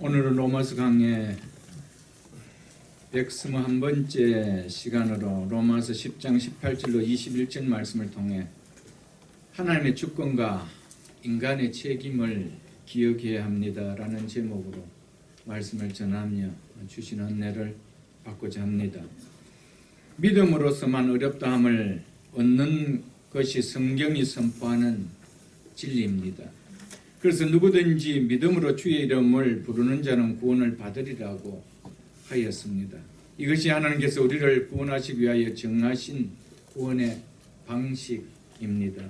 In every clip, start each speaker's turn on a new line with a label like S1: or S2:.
S1: 오늘은 로마서 강의 121번째 시간으로 로마서 10장 18절로 21절 말씀을 통해 하나님의 주권과 인간의 책임을 기억해야 합니다라는 제목으로 말씀을 전하며 주신 은혜를 받고자 합니다. 믿음으로서만 어렵다함을 얻는 것이 성경이 선포하는 진리입니다. 그래서 누구든지 믿음으로 주의 이름을 부르는 자는 구원을 받으리라고 하였습니다. 이것이 하나님께서 우리를 구원하시기 위하여 정하신 구원의 방식입니다.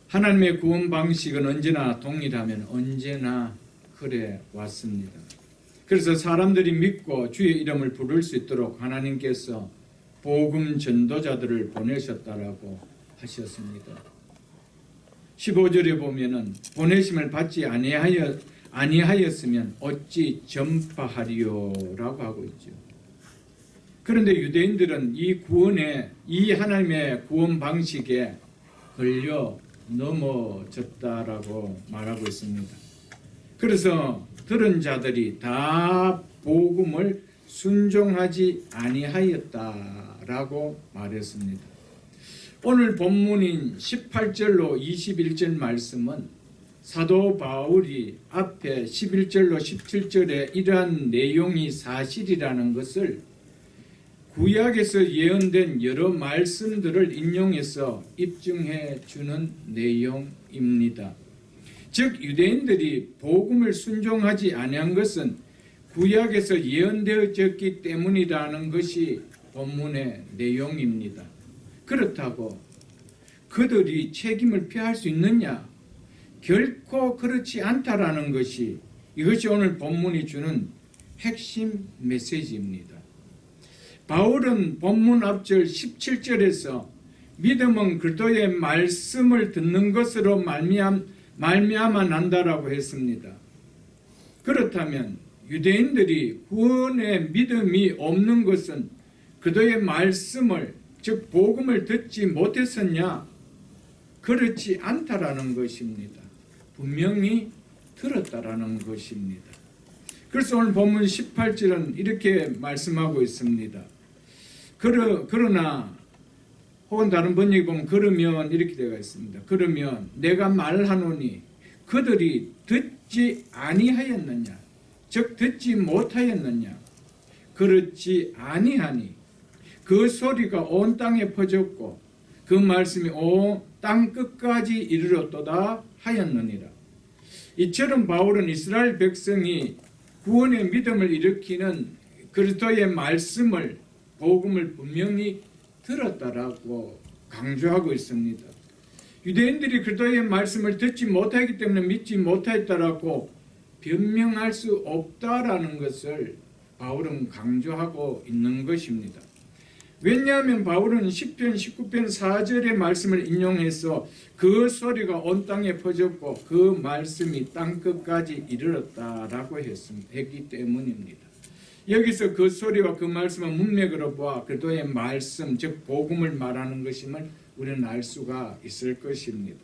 S1: 하나님의 구원 방식은 언제나 동일하면 언제나 그래 왔습니다. 그래서 사람들이 믿고 주의 이름을 부를 수 있도록 하나님께서 복음 전도자들을 보내셨다라고 하셨습니다. 15절에 보면은 보내심을 받지 아니하였으면 어찌 전파하리요라고 하고 있죠. 그런데 유대인들은 이 하나님의 구원 방식에 걸려 넘어졌다라고 말하고 있습니다. 그래서 들은 자들이 다 복음을 순종하지 아니하였다라고 말했습니다. 오늘 본문인 18절로 21절 말씀은 사도 바울이 앞에 11절로 17절에 이러한 내용이 사실이라는 것을 구약에서 예언된 여러 말씀들을 인용해서 입증해 주는 내용입니다. 즉 유대인들이 복음을 순종하지 아니한 것은 구약에서 예언되어졌기 때문이라는 것이 본문의 내용입니다. 그렇다고 그들이 책임을 피할 수 있느냐? 결코 그렇지 않다라는 것이 이것이 오늘 본문이 주는 핵심 메시지입니다. 바울은 본문 앞절 17절에서 믿음은 그리스도의 말씀을 듣는 것으로 말미암아 난다라고 했습니다. 그렇다면 유대인들이 구원의 믿음이 없는 것은 그리스도의 말씀을 즉 복음을 듣지 못했었냐? 그렇지 않다라는 것입니다. 분명히 들었다라는 것입니다. 그래서 오늘 본문 18절은 이렇게 말씀하고 있습니다. 그러나 혹은 다른 번역에 보면 그러면 이렇게 되어 있습니다. 그러면 내가 말하노니 그들이 듣지 아니하였느냐? 즉 듣지 못하였느냐? 그렇지 아니하니 그 소리가 온 땅에 퍼졌고 그 말씀이 온 땅 끝까지 이르렀도다 하였느니라. 이처럼 바울은 이스라엘 백성이 구원의 믿음을 일으키는 그리스도의 말씀을 복음을 분명히 들었다라고 강조하고 있습니다. 유대인들이 그리스도의 말씀을 듣지 못하기 때문에 믿지 못했다라고 변명할 수 없다라는 것을 바울은 강조하고 있는 것입니다. 왜냐하면 바울은 10편 19편 4절의 말씀을 인용해서 그 소리가 온 땅에 퍼졌고 그 말씀이 땅끝까지 이르렀다라고 했기 때문입니다. 여기서 그 소리와 그 말씀은 문맥으로 보아 그리스도의 말씀 즉 복음을 말하는 것임을 우리는 알 수가 있을 것입니다.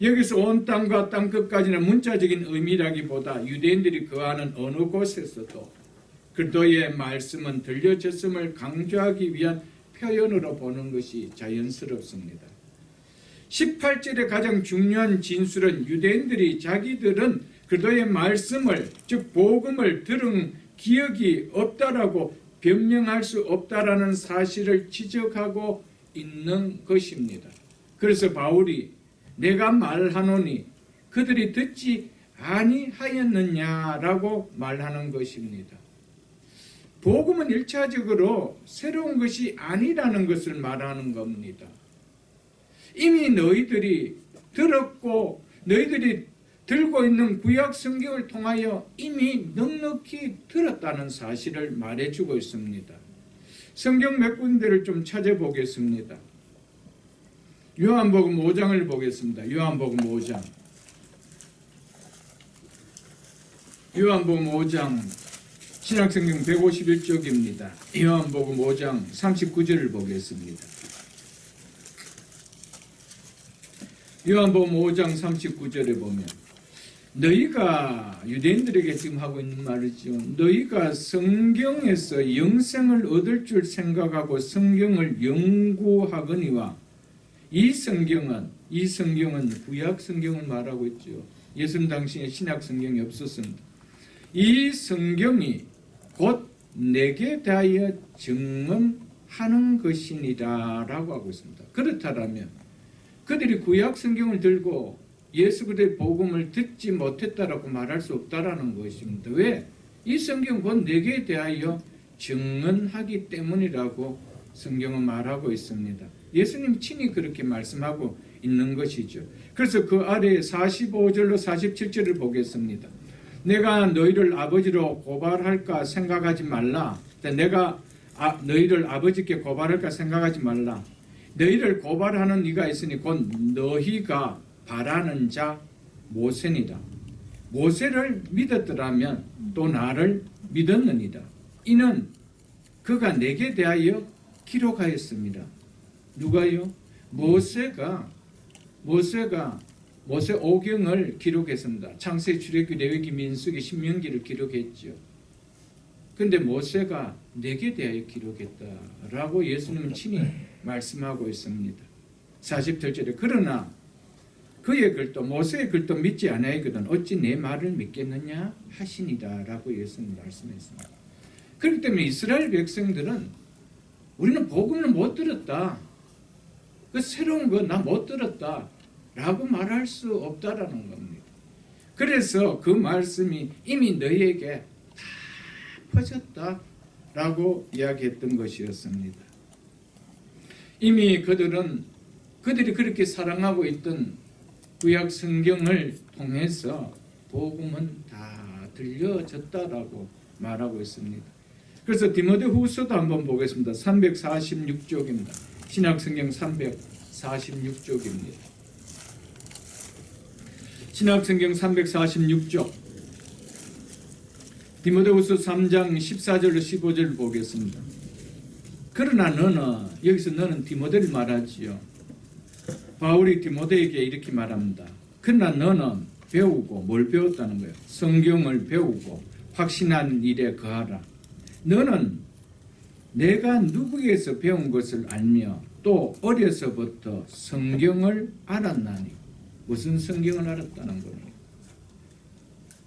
S1: 여기서 온 땅과 땅끝까지는 문자적인 의미라기보다 유대인들이 거하는 어느 곳에서도 그리스도의 말씀은 들려졌음을 강조하기 위한 표현으로 보는 것이 자연스럽습니다. 18절의 가장 중요한 진술은 유대인들이 자기들은 그리스도의 말씀을 즉 복음을 들은 기억이 없다라고 변명할 수 없다라는 사실을 지적하고 있는 것입니다. 그래서 바울이 내가 말하노니 그들이 듣지 아니하였느냐라고 말하는 것입니다. 복음은 1차적으로 새로운 것이 아니라는 것을 말하는 겁니다. 이미 너희들이 들었고 너희들이 들고 있는 구약 성경을 통하여 이미 넉넉히 들었다는 사실을 말해주고 있습니다. 성경 몇 군데를 좀 찾아보겠습니다. 요한복음 5장을 보겠습니다. 요한복음 5장. 요한복음 5장 신약성경 151쪽입니다. 요한복음 5장 39절을 보겠습니다. 요한복음 5장 39절에 보면 너희가 유대인들에게 지금 하고 있는 말이죠. 너희가 성경에서 영생을 얻을 줄 생각하고 성경을 연구하거니와 이 성경은 구약 성경을 말하고 있죠. 예수님 당시에 신약 성경이 없었습니다. 이 성경이 곧 내게 대하여 증언하는 것이니라 라고 하고 있습니다. 그렇다면 그들이 구약 성경을 들고 예수 그리스도의 복음을 듣지 못했다라고 말할 수 없다라는 것입니다. 왜? 이 성경 곧 내게 대하여 증언하기 때문이라고 성경은 말하고 있습니다. 예수님 친히 그렇게 말씀하고 있는 것이죠. 그래서 그 아래에 45절로 47절을 보겠습니다. 내가 너희를 아버지로 고발할까 생각하지 말라. 내가 너희를 아버지께 고발할까 생각하지 말라. 너희를 고발하는 이가 있으니 곧 너희가 바라는 자 모세니라. 모세를 믿었더라면 또 나를 믿었느니라. 이는 그가 내게 대하여 기록하였습니다. 누가요? 모세 5경을 기록했습니다. 창세, 출애굽기, 레위기, 민수기, 신명기를 기록했죠. 근데 모세가 내게 대하여 기록했다라고 예수님은 친히 말씀하고 있습니다. 47절에 그러나 그의 글도 모세의 글도 믿지 아니하거든 어찌 내 말을 믿겠느냐 하시니라라고 예수님 말씀했습니다. 그렇기 때문에 이스라엘 백성들은 우리는 복음을 못 들었다. 그 새로운 거 나 못 들었다. 라고 말할 수 없다라는 겁니다. 그래서 그 말씀이 이미 너희에게 다 퍼졌다. 라고 이야기했던 것이었습니다. 이미 그들이 그렇게 사랑하고 있던 구약 성경을 통해서 복음은 다 들려졌다라고 말하고 있습니다. 그래서 디모데후서도 한번 보겠습니다. 346쪽입니다. 신약성경 346쪽입니다. 신약성경 346쪽 디모데후서 3장 14절로 15절을 보겠습니다. 그러나 너는 디모데를 말하지요. 바울이 디모데에게 이렇게 말합니다. 그러나 너는 배우고 뭘 배웠다는 거예요? 성경을 배우고 확신한 일에 거하라. 너는 내가 누구에게서 배운 것을 알며 또 어려서부터 성경을 알았나니. 무슨 성경을 알았다는 겁니까?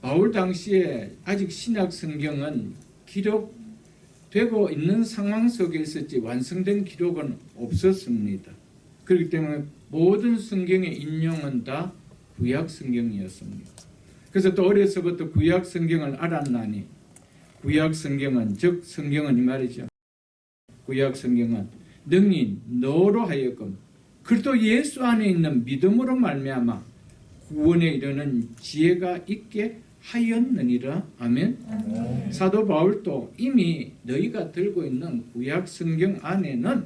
S1: 바울 당시에 아직 신약 성경은 기록되고 있는 상황 속에 있었지 완성된 기록은 없었습니다. 그렇기 때문에 모든 성경의 인용은 다 구약 성경이었습니다. 그래서 또 어려서부터 구약 성경을 알았나니 구약 성경은 즉 성경은 이 말이죠. 구약 성경은 능히 너로 하여금 그리스도 예수 안에 있는 믿음으로 말미암아 구원에 이르는 지혜가 있게 하였느니라. 아멘. 사도 바울도 이미 너희가 들고 있는 구약 성경 안에는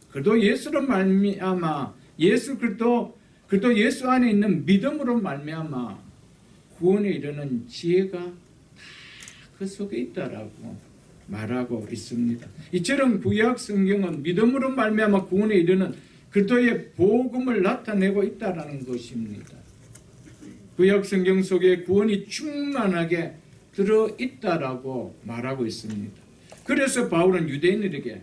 S1: 그리스도 예수로 말미암아 그리스도 예수 안에 있는 믿음으로 말미암아 구원에 이르는 지혜가 다 그 속에 있다라고 말하고 있습니다. 이처럼 구약 성경은 믿음으로 말미암아 구원에 이르는 그리스도의 복음을 나타내고 있다라는 것입니다. 구약 성경 속에 구원이 충만하게 들어있다라고 말하고 있습니다. 그래서 바울은 유대인들에게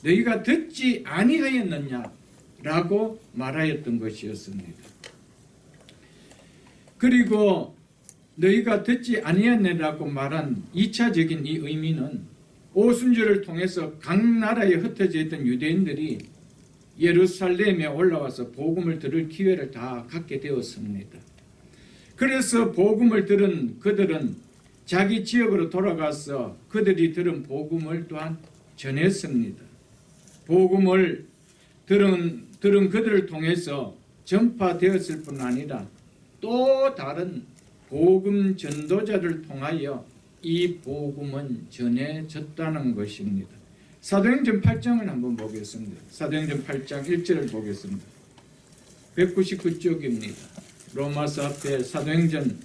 S1: 너희가 듣지 아니하였느냐라고 말하였던 것이었습니다. 그리고 너희가 듣지 아니하였느냐라고 말한 2차적인 이 의미는 오순절을 통해서 각 나라에 흩어져 있던 유대인들이 예루살렘에 올라와서 복음을 들을 기회를 다 갖게 되었습니다. 그래서 복음을 들은 그들은 자기 지역으로 돌아가서 그들이 들은 복음을 또한 전했습니다. 복음을 들은 그들을 통해서 전파되었을 뿐 아니라 또 다른 복음 전도자를 통하여 이 복음은 전해졌다는 것입니다. 사도행전 8장을 한번 보겠습니다. 사도행전 8장 1절을 보겠습니다. 199쪽입니다. 로마서 앞에 사도행전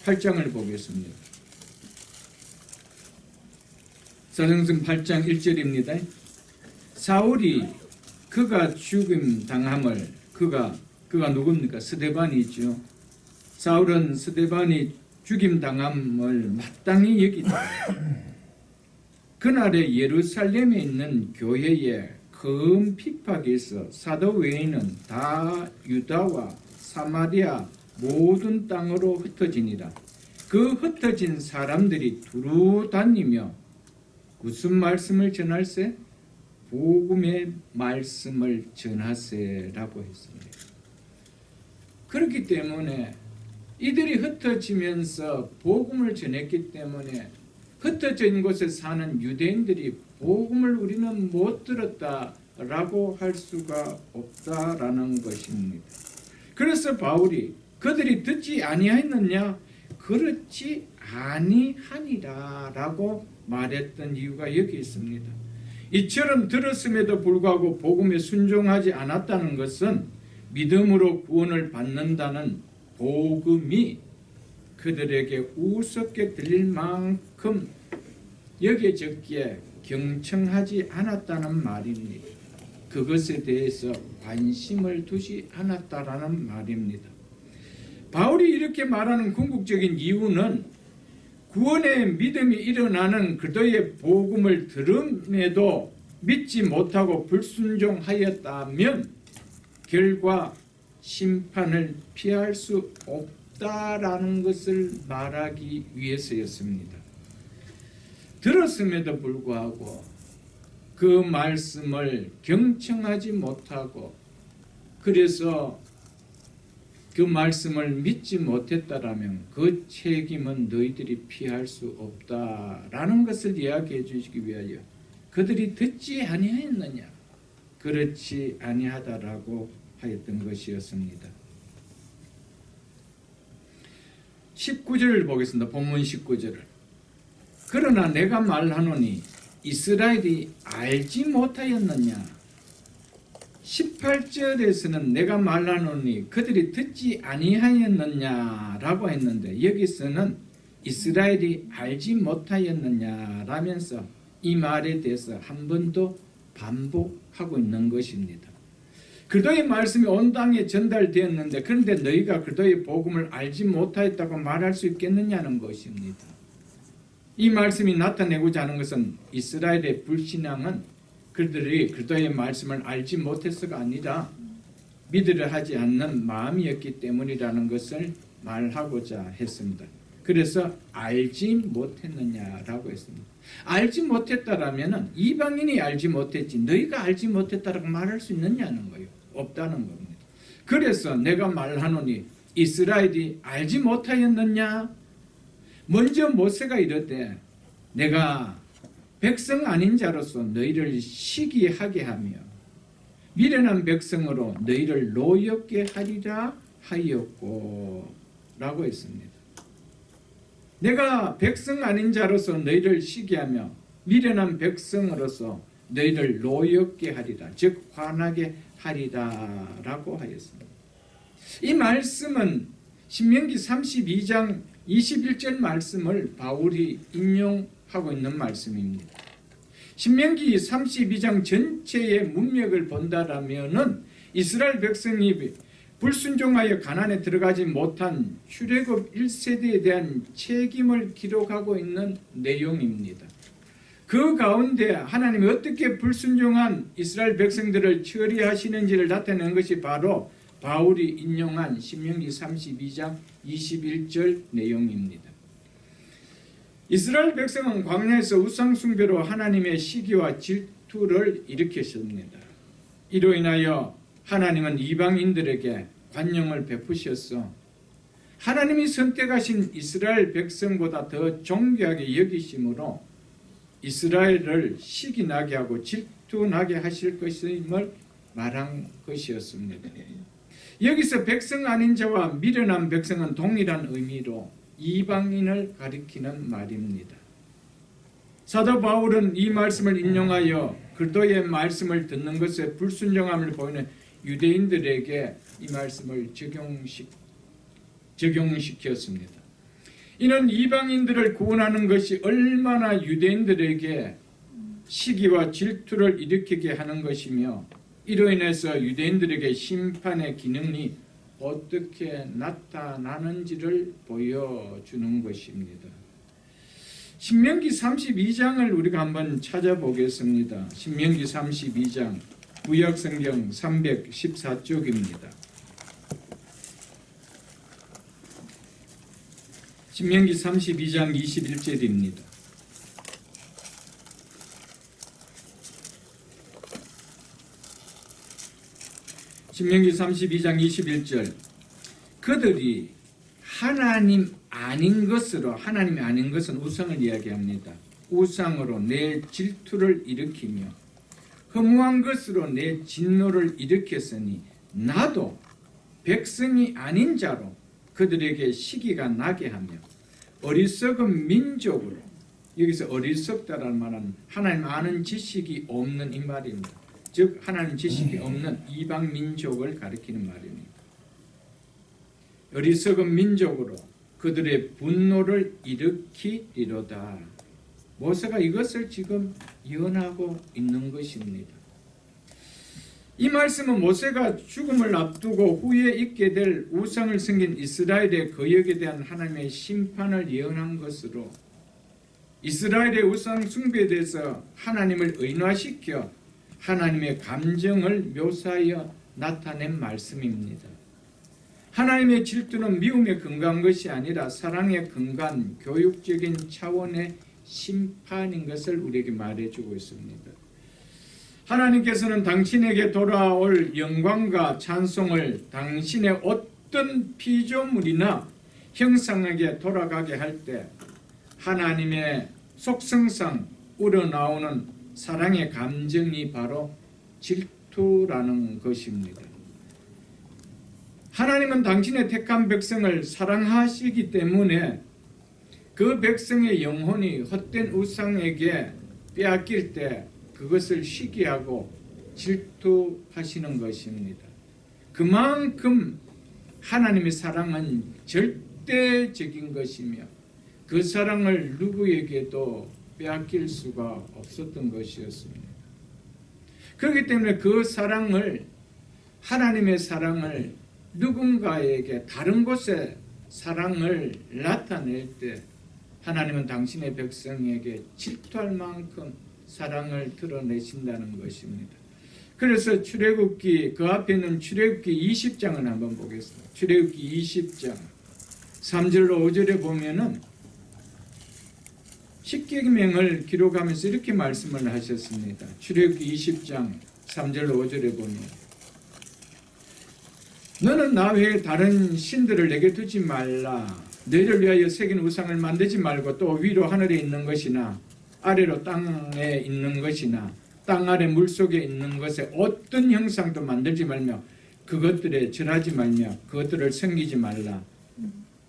S1: 8장을 보겠습니다. 사도행전 8장 1절입니다. 사울이 그가 죽임 당함을 그가 누굽니까? 스데반이죠. 사울은 스데반이 죽임당함을 마땅히 여기다 그날에 예루살렘에 있는 교회에 큰 핍박이 있어 사도 외에는 다 유다와 사마리아 모든 땅으로 흩어지니라. 그 흩어진 사람들이 두루 다니며 무슨 말씀을 전할세? 복음의 말씀을 전하세라고 했습니다. 그렇기 때문에 이들이 흩어지면서 복음을 전했기 때문에 흩어진 곳에 사는 유대인들이 복음을 우리는 못 들었다라고 할 수가 없다라는 것입니다. 그래서 바울이 그들이 듣지 아니하였느냐? 그렇지 아니하니라라고 말했던 이유가 여기 있습니다. 이처럼 들었음에도 불구하고 복음에 순종하지 않았다는 것은 믿음으로 구원을 받는다는 복음이 그들에게 우습게 들릴 만큼 여겨졌기에 경청하지 않았다는 말입니다. 그것에 대해서 관심을 두지 않았다라는 말입니다. 바울이 이렇게 말하는 궁극적인 이유는 구원의 믿음이 일어나는 그들의 복음을 들음에도 믿지 못하고 불순종하였다면 결과 심판을 피할 수 없다라는 것을 말하기 위해서였습니다. 들었음에도 불구하고 그 말씀을 경청하지 못하고 그래서 그 말씀을 믿지 못했다라면 그 책임은 너희들이 피할 수 없다라는 것을 이야기해 주시기 위하여 그들이 듣지 아니하였느냐? 그렇지 아니하다라고 하였던 것이었습니다. 19절을 보겠습니다. 본문 19절을. 그러나 내가 말하노니 이스라엘이 알지 못하였느냐? 18절에서는 내가 말하노니 그들이 듣지 아니하였느냐라고 했는데 여기서는 이스라엘이 알지 못하였느냐라면서 이 말에 대해서 한 번 더 반복하고 있는 것입니다. 그도의 말씀이 온 땅에 전달되었는데 그런데 너희가 그도의 복음을 알지 못하였다고 말할 수 있겠느냐는 것입니다. 이 말씀이 나타내고자 하는 것은 이스라엘의 불신앙은 그들이 그리스도의 말씀을 알지 못해서가 아니라 믿으려 하지 않는 마음이었기 때문이라는 것을 말하고자 했습니다. 그래서 알지 못했느냐라고 했습니다. 알지 못했다라면 이방인이 알지 못했지 너희가 알지 못했다라고 말할 수 있느냐는 거예요. 없다는 겁니다. 그래서 내가 말하노니 이스라엘이 알지 못하였느냐? 먼저 모세가 이르되 내가 백성 아닌 자로서 너희를 시기하게 하며 미련한 백성으로 너희를 노엽게 하리라 하였고 라고 했습니다. 내가 백성 아닌 자로서 너희를 시기하며 미련한 백성으로서 너희를 노엽게 하리라 즉 화나게 하리라 라고 하였습니다. 이 말씀은 신명기 32장 21절 말씀을 바울이 인용하고 있는 말씀입니다. 신명기 32장 전체의 문맥을 본다라면은 이스라엘 백성이 불순종하여 가나안에 들어가지 못한 출애굽 1세대에 대한 책임을 기록하고 있는 내용입니다. 그 가운데 하나님이 어떻게 불순종한 이스라엘 백성들을 처리하시는지를 나타내는 것이 바로 바울이 인용한 신명기 32장 21절 내용입니다. 이스라엘 백성은 광야에서 우상숭배로 하나님의 시기와 질투를 일으켰습니다. 이로 인하여 하나님은 이방인들에게 관용을 베푸셔서 하나님이 선택하신 이스라엘 백성보다 더 존귀하게 여기심으로 이스라엘을 시기나게 하고 질투나게 하실 것임을 말한 것이었습니다. 여기서 백성 아닌 자와 미련한 백성은 동일한 의미로 이방인을 가리키는 말입니다. 사도 바울은 이 말씀을 인용하여 그리스도의 말씀을 듣는 것에 불순종함을 보이는 유대인들에게 이 말씀을 적용시켰습니다. 이는 이방인들을 구원하는 것이 얼마나 유대인들에게 시기와 질투를 일으키게 하는 것이며 이로 인해서 유대인들에게 심판의 기능이 어떻게 나타나는지를 보여주는 것입니다. 신명기 32장을 우리가 한번 찾아보겠습니다. 신명기 32장 구약성경 314쪽입니다. 신명기 32장 21절입니다. 신명기 32장 21절 그들이 하나님 아닌 것으로 하나님이 아닌 것은 우상을 이야기합니다. 우상으로 내 질투를 일으키며 허무한 것으로 내 진노를 일으켰으니 나도 백성이 아닌 자로 그들에게 시기가 나게 하며 어리석은 민족으로 여기서 어리석다라는 말은 하나님 아는 지식이 없는 이 말입니다. 즉 하나님 지식이 없는 이방 민족을 가리키는 말입니다. 어리석은 민족으로 그들의 분노를 일으키리로다. 모세가 이것을 지금 예언하고 있는 것입니다. 이 말씀은 모세가 죽음을 앞두고 후에 있게 될 우상을 섬긴 이스라엘의 거역에 대한 하나님의 심판을 예언한 것으로 이스라엘의 우상 숭배에 대해서 하나님을 의인화시켜 하나님의 감정을 묘사하여 나타낸 말씀입니다. 하나님의 질투는 미움에 근거한 것이 아니라 사랑에 근거한 교육적인 차원의 심판인 것을 우리에게 말해주고 있습니다. 하나님께서는 당신에게 돌아올 영광과 찬송을 당신의 어떤 피조물이나 형상에게 돌아가게 할 때 하나님의 속성상 우러나오는 사랑의 감정이 바로 질투라는 것입니다. 하나님은 당신의 택한 백성을 사랑하시기 때문에 그 백성의 영혼이 헛된 우상에게 빼앗길 때 그것을 시기하고 질투하시는 것입니다. 그만큼 하나님의 사랑은 절대적인 것이며 그 사랑을 누구에게도 빼앗길 수가 없었던 것이었습니다. 그렇기 때문에 그 사랑을 하나님의 사랑을 누군가에게 다른 곳에 사랑을 나타낼 때 하나님은 당신의 백성에게 질투할 만큼 사랑을 드러내신다는 것입니다. 그래서 출애굽기 그 앞에 있는 출애굽기 20장을 한번 보겠습니다. 출애굽기 20장 3절로 5절에 보면은 십계명을 기록하면서 이렇게 말씀을 하셨습니다. 출애굽기 20장 3절로 5절에 보면 너는 나 외에 다른 신들을 내게 두지 말라. 너희를 위하여 새긴 우상을 만들지 말고 또 위로 하늘에 있는 것이나 아래로 땅에 있는 것이나 땅 아래 물속에 있는 것에 어떤 형상도 만들지 말며 그것들에 절하지 말며 그것들을 섬기지 말라.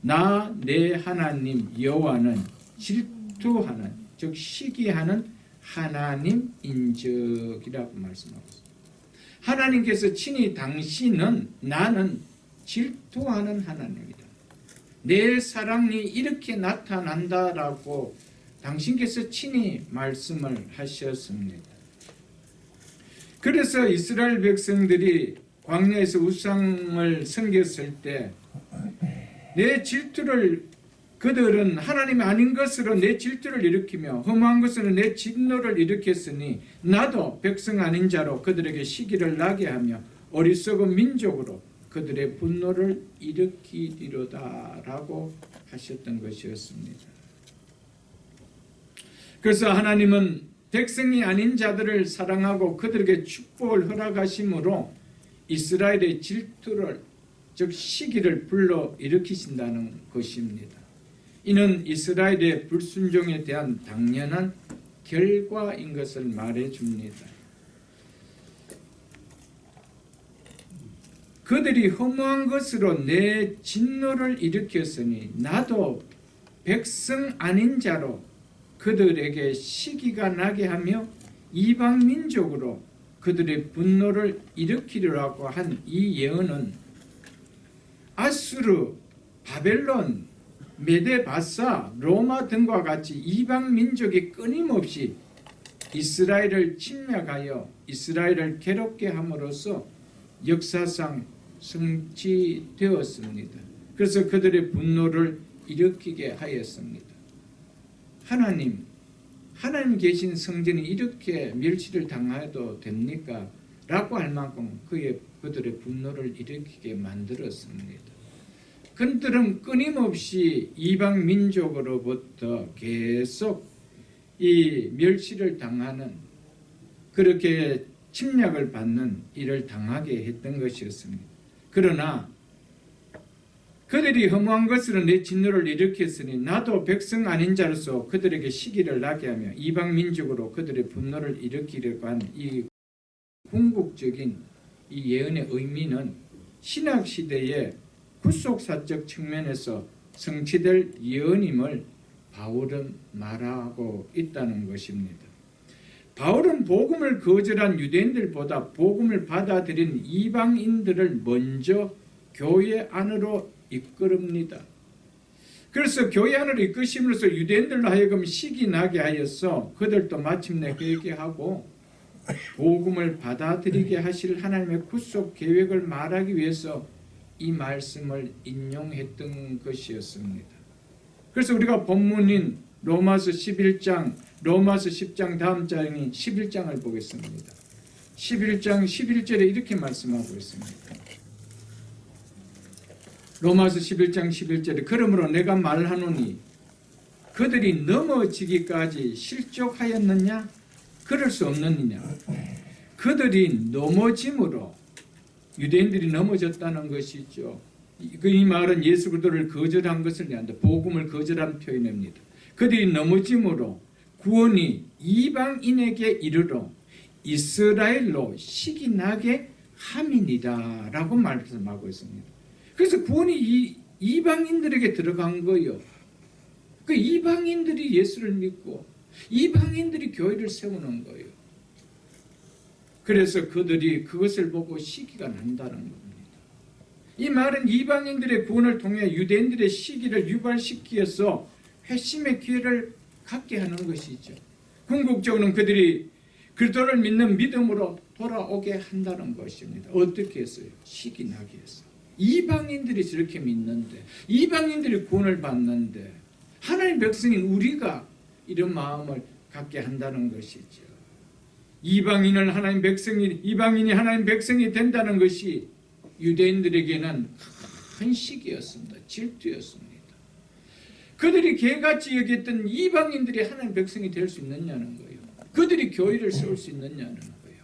S1: 나 내 하나님 여호와는 질투하는 즉 시기하는 하나님인적이라고 말씀하고 있습니다. 하나님께서 친히 당신은 나는 질투하는 하나님이다. 내 사랑이 이렇게 나타난다라고 당신께서 친히 말씀을 하셨습니다. 그래서 이스라엘 백성들이 광야에서 우상을 섬겼을 때 내 질투를 그들은 하나님이 아닌 것으로 내 질투를 일으키며 험한 것으로 내 진노를 일으켰으니 나도 백성 아닌 자로 그들에게 시기를 나게 하며 어리석은 민족으로 그들의 분노를 일으키리로다라고 하셨던 것이었습니다. 그래서 하나님은 백성이 아닌 자들을 사랑하고 그들에게 축복을 허락하심으로 이스라엘의 질투를 즉 시기를 불러 일으키신다는 것입니다. 이는 이스라엘의 불순종에 대한 당연한 결과인 것을 말해줍니다. 그들이 허무한 것으로 내 진노를 일으켰으니 나도 백성 아닌 자로 그들에게 시기가 나게 하며 이방 민족으로 그들의 분노를 일으키리라고 한 이 예언은 아수르, 바벨론, 메데바사, 로마 등과 같이 이방 민족이 끊임없이 이스라엘을 침략하여 이스라엘을 괴롭게 함으로써 역사상 성취되었습니다. 그래서 그들의 분노를 일으키게 하였습니다. 하나님 계신 성전이 이렇게 멸시를 당해도 됩니까? 라고 할 만큼 그들의 분노를 일으키게 만들었습니다. 그들은 끊임없이 이방 민족으로부터 계속 이 멸시를 당하는, 그렇게 침략을 받는 일을 당하게 했던 것이었습니다. 그러나 그들이 허무한 것으로 내 진노를 일으켰으니 나도 백성 아닌 자로서 그들에게 시기를 나게 하며 이방 민족으로 그들의 분노를 일으키려고 한 이 궁극적인 이 예언의 의미는 신약 시대의 구속사적 측면에서 성취될 예언임을 바울은 말하고 있다는 것입니다. 바울은 복음을 거절한 유대인들보다 복음을 받아들인 이방인들을 먼저 교회 안으로 이끌읍니다. 그래서 교회 안으로 이끄심으로써 유대인들로 하여금 시기 나게 하여서 그들도 마침내 회개하고 복음을 받아들이게 하실 하나님의 구속 계획을 말하기 위해서 이 말씀을 인용했던 것이었습니다. 그래서 우리가 본문인 로마서 11장, 로마서 10장 다음 장인 11장을 보겠습니다. 11장 11절에 이렇게 말씀하고 있습니다. 로마서 11장 11절에 그러므로 내가 말하노니 그들이 넘어지기까지 실족하였느냐? 그럴 수 없느니냐? 그들이 넘어짐으로, 유대인들이 넘어졌다는 것이죠. 이 말은 예수 그리스도를 거절한 것을 얘기한다. 복음을 거절한 표현입니다. 그들이 넘어짐으로 구원이 이방인에게 이르러 이스라엘로 시기 나게 함이니라 라고 말씀하고 있습니다. 그래서 구원이 이방인들에게 들어간 거예요. 그 이방인들이 예수를 믿고 이방인들이 교회를 세우는 거예요. 그래서 그들이 그것을 보고 시기가 난다는 겁니다. 이 말은 이방인들의 구원을 통해 유대인들의 시기를 유발시키어서 회심의 기회를 갖게 하는 것이죠. 궁극적으로는 그들이 그리스도를 믿는 믿음으로 돌아오게 한다는 것입니다. 어떻게 했어요? 시기 나게 했어요. 이방인들이 저렇게 믿는데, 이방인들이 구원을 받는데 하나님 백성인 우리가 이런 마음을 갖게 한다는 것이죠. 이방인이 하나님 백성이 된다는 것이 유대인들에게는 큰 시기였습니다. 질투였습니다. 그들이 개같이 여겼던 이방인들이 하나님 백성이 될 수 있느냐는 거예요. 그들이 교회를 세울 수 있느냐는 거예요.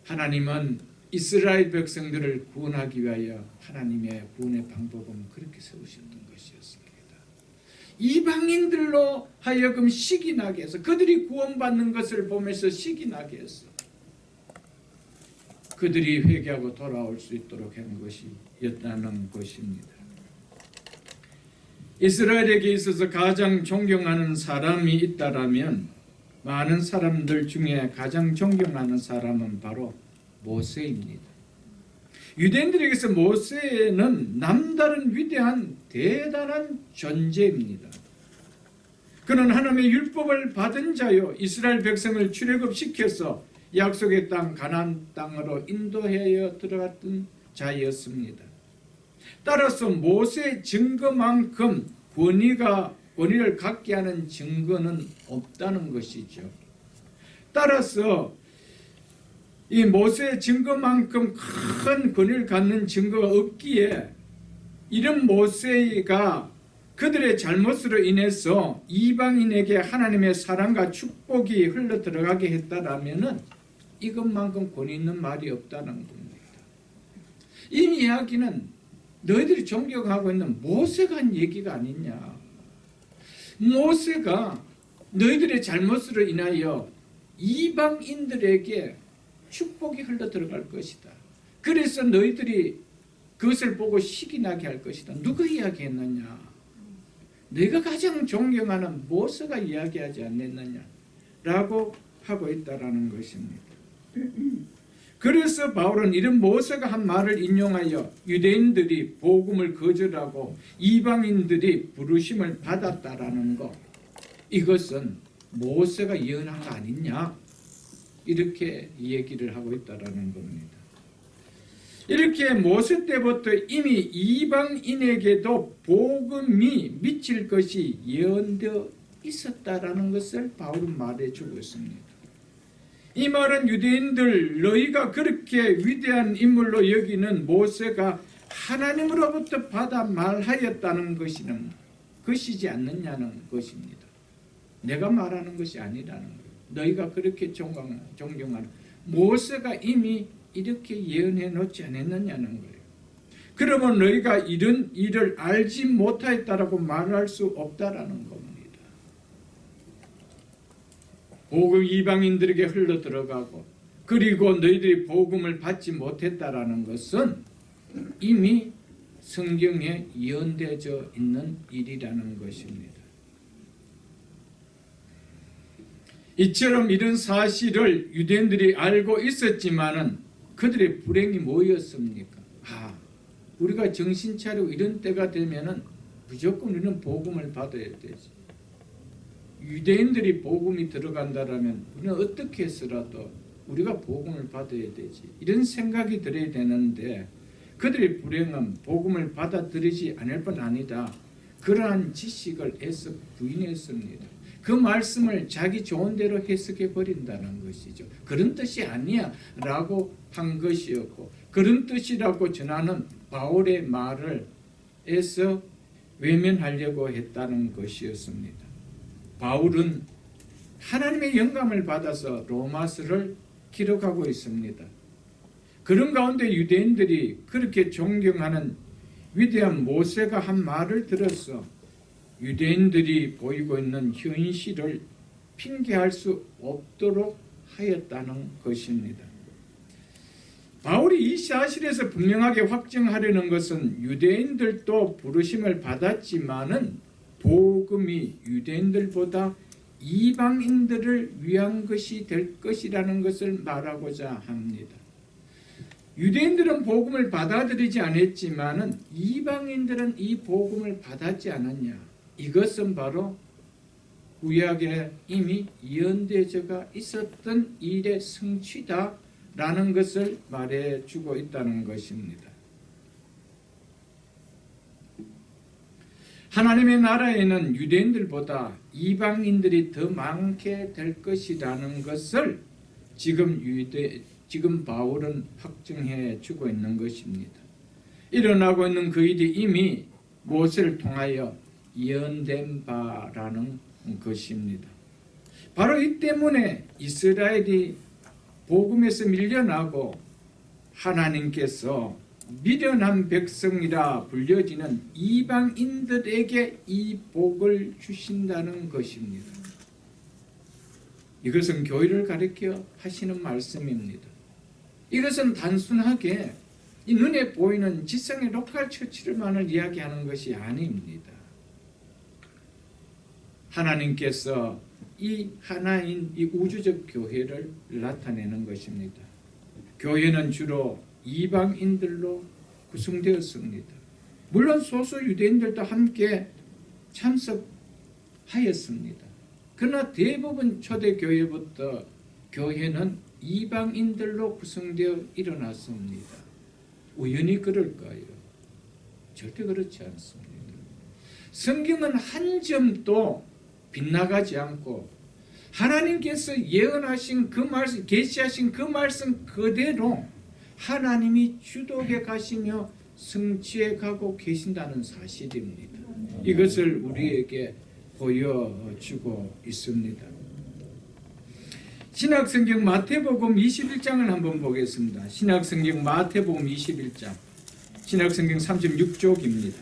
S1: 하나님은 이스라엘 백성들을 구원하기 위하여 하나님의 구원의 방법은 그렇게 세우셨던 것이었습니다. 이방인들로 하여금 시기 나게 해서 그들이 구원받는 것을 보면서 시기 나게 했어. 그들이 회개하고 돌아올 수 있도록 한 것이었다는 것입니다. 이스라엘에게 있어서 가장 존경하는 사람이 있다라면 많은 사람들 중에 가장 존경하는 사람은 바로 모세입니다. 유대인들에게서 모세는 남다른 위대한 대단한 존재입니다. 그는 하나님의 율법을 받은 자요, 이스라엘 백성을 출애굽시켜서 약속의 땅 가나안 땅으로 인도하여 들어갔던 자였습니다. 따라서 모세의 증거만큼 권위를 갖게 하는 증거는 없다는 것이죠. 따라서 이 모세의 증거만큼 큰 권위를 갖는 증거가 없기에 이런 모세가 그들의 잘못으로 인해서 이방인에게 하나님의 사랑과 축복이 흘러 들어가게 했다라면은 이것만큼 권위 있는 말이 없다는 겁니다. 이 이야기는 너희들이 존경하고 있는 모세가 한 얘기가 아니냐. 모세가 너희들의 잘못으로 인하여 이방인들에게 축복이 흘러 들어갈 것이다. 그래서 너희들이 그것을 보고 시기 나게 할 것이다. 누가 이야기했느냐? 내가 가장 존경하는 모세가 이야기하지 않았느냐? 라고 하고 있다라는 것입니다. 그래서 바울은 이런 모세가 한 말을 인용하여 유대인들이 복음을 거절하고 이방인들이 부르심을 받았다라는 것, 이것은 모세가 예언한 거 아니냐? 이렇게 얘기를 하고 있다라는 겁니다. 이렇게 모세 때부터 이미 이방인에게도 복음이 미칠 것이 예언되어 있었다라는 것을 바울은 말해주고 있습니다. 이 말은 유대인들 너희가 그렇게 위대한 인물로 여기는 모세가 하나님으로부터 받아 말하였다는 것이지 않느냐는 것입니다. 내가 말하는 것이 아니라는 거예요. 너희가 그렇게 존경하는 모세가 이미 이렇게 예언해 놓지 않았느냐는 거예요. 그러면 너희가 이런 일을 알지 못하였다라고 말할 수 없다라는 겁니다. 복음 이방인들에게 흘러 들어가고 그리고 너희들이 복음을 받지 못했다라는 것은 이미 성경에 예언되어 있는 일이라는 것입니다. 이처럼 이런 사실을 유대인들이 알고 있었지만은 그들의 불행이 뭐였습니까? 우리가 정신 차리고 이런 때가 되면은 무조건 우리는 복음을 받아야 되지. 유대인들이 복음이 들어간다라면 우리는 어떻게 해서라도 우리가 복음을 받아야 되지. 이런 생각이 들어야 되는데 그들의 불행은 복음을 받아들이지 않을 뿐 아니다. 그러한 지식을 애써 부인했습니다. 그 말씀을 자기 좋은 대로 해석해 버린다는 것이죠. 그런 뜻이 아니야 라고 한 것이었고 그런 뜻이라고 전하는 바울의 말을 애써 외면하려고 했다는 것이었습니다. 바울은 하나님의 영감을 받아서 로마서를 기록하고 있습니다. 그런 가운데 유대인들이 그렇게 존경하는 위대한 모세가 한 말을 들어서 유대인들이 보이고 있는 현실을 핑계할 수 없도록 하였다는 것입니다. 바울이 이 사실에서 분명하게 확증하려는 것은 유대인들도 부르심을 받았지만은 복음이 유대인들보다 이방인들을 위한 것이 될 것이라는 것을 말하고자 합니다. 유대인들은 복음을 받아들이지 않았지만은 이방인들은 이 복음을 받았지 않았냐. 이것은 바로 구약에 이미 예언되어가 있었던 일의 성취다라는 것을 말해주고 있다는 것입니다. 하나님의 나라에는 유대인들보다 이방인들이 더 많게 될 것이라는 것을 지금 바울은 확증해 주고 있는 것입니다. 일어나고 있는 그 일이 이미 모세를 통하여 예언된 바라는 것입니다. 바로 이 때문에 이스라엘이 복음에서 밀려나고 하나님께서 미련한 백성이라 불려지는 이방인들에게 이 복을 주신다는 것입니다. 이것은 교회를 가리켜 하시는 말씀입니다. 이것은 단순하게 이 눈에 보이는 지성의 로컬 처치를만을 이야기하는 것이 아닙니다. 하나님께서 이 하나인 이 우주적 교회를 나타내는 것입니다. 교회는 주로 이방인들로 구성되었습니다. 물론 소수 유대인들도 함께 참석하였습니다. 그러나 대부분 초대교회부터 교회는 이방인들로 구성되어 일어났습니다. 우연히 그럴까요? 절대 그렇지 않습니다. 성경은 한 점도 빗나가지 않고 하나님께서 예언하신 그 말씀, 계시하신 그 말씀 그대로 하나님이 주도해 가시며 성취해 가고 계신다는 사실입니다. 이것을 우리에게 보여주고 있습니다. 신약성경 마태복음 21장을 한번 보겠습니다. 신약성경 마태복음 21장, 신약성경 36쪽입니다.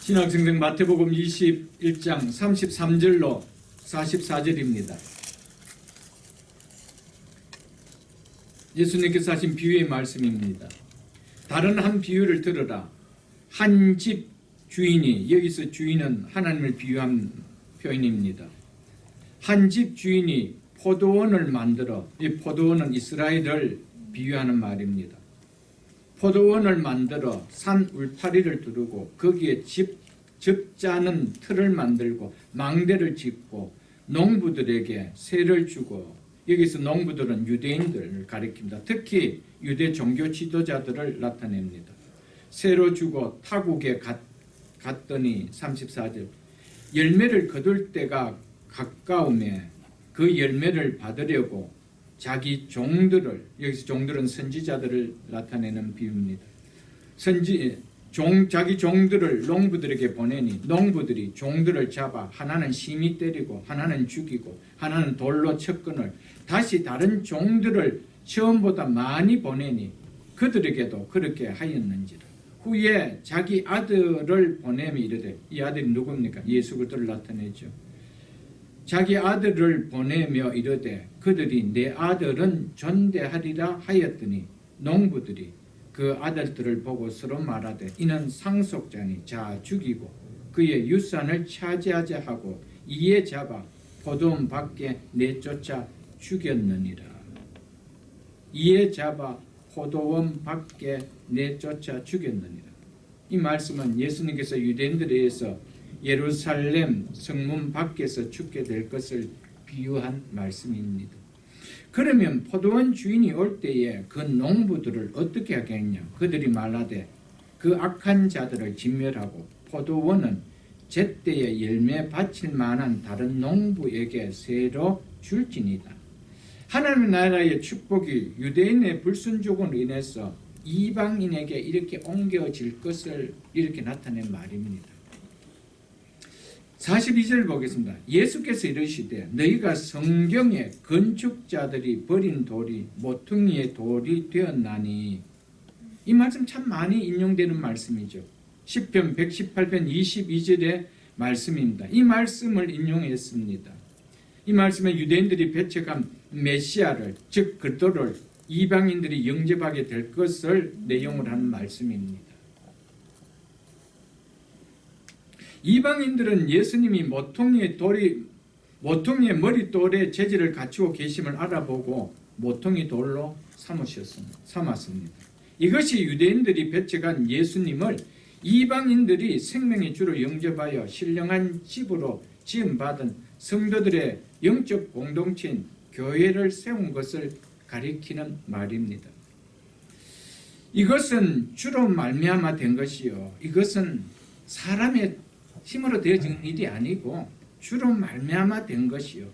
S1: 신약성경 마태복음 21장 33절로 44절입니다. 예수님께서 하신 비유의 말씀입니다. 다른 한 비유를 들으라. 한 집 주인이, 여기서 주인은 하나님을 비유한 표현입니다. 한 집 주인이 포도원을 만들어, 이 포도원은 이스라엘을 비유하는 말입니다. 포도원을 만들어 산 울타리를 두르고 거기에 집 적자는 틀을 만들고 망대를 짓고 농부들에게 세를 주고, 여기서 농부들은 유대인들을 가리킵니다. 특히 유대 종교 지도자들을 나타냅니다. 세로 주고 타국에 갔더니 34절 열매를 거둘 때가 가까움에 그 열매를 받으려고 자기 종들을, 여기서 종들은 선지자들을 나타내는 비유입니다. 자기 종들을 농부들에게 보내니 농부들이 종들을 잡아 하나는 심히 때리고 하나는 죽이고 하나는 돌로 쳤거늘 다시 다른 종들을 처음보다 많이 보내니 그들에게도 그렇게 하였는지라. 후에 자기 아들을 보내며 이르되, 이 아들이 누굽니까? 예수 그리스도를 나타내죠. 자기 아들을 보내며 이르되 그들이 내 아들은 존대하리라 하였더니 농부들이 그 아들들을 보고 서로 말하되 이는 상속자니 자 죽이고 그의 유산을 차지하자 하고 이에 잡아 포도원 밖에 내쫓아 죽였느니라. 이에 잡아 포도원 밖에 내쫓아 죽였느니라. 이 말씀은 예수님께서 유대인들에 의해서 예루살렘 성문 밖에서 죽게 될 것을 비유한 말씀입니다. 그러면 포도원 주인이 올 때에 그 농부들을 어떻게 하겠냐? 그들이 말하되 그 악한 자들을 진멸하고 포도원은 제때에 열매 바칠 만한 다른 농부에게 새로 줄지니라. 하나님의 나라의 축복이 유대인의 불순종으로 인해서 이방인에게 이렇게 옮겨질 것을 이렇게 나타낸 말입니다. 42절 보겠습니다. 예수께서 이르시되 너희가 성경에 건축자들이 버린 돌이 모퉁이의 돌이 되었나니, 이 말씀 참 많이 인용되는 말씀이죠. 시편 118편 22절의 말씀입니다. 이 말씀을 인용했습니다. 이 말씀에 유대인들이 배척한 메시아를, 즉 그리스도를 이방인들이 영접하게 될 것을 내용을 하는 말씀입니다. 이방인들은 예수님이 모퉁이의 머릿돌의 재질을 갖추고 계심을 알아보고 모퉁이 돌로 삼았습니다. 이것이 유대인들이 배척한 예수님을 이방인들이 생명의 주로 영접하여 신령한 집으로 지음받은 성도들의 영적 공동체인 교회를 세운 것을 가리키는 말입니다. 이것은 주로 말미암아 된 것이요, 이것은 사람의 힘으로 되어진 일이 아니고 주로 말미암아 된 것이요,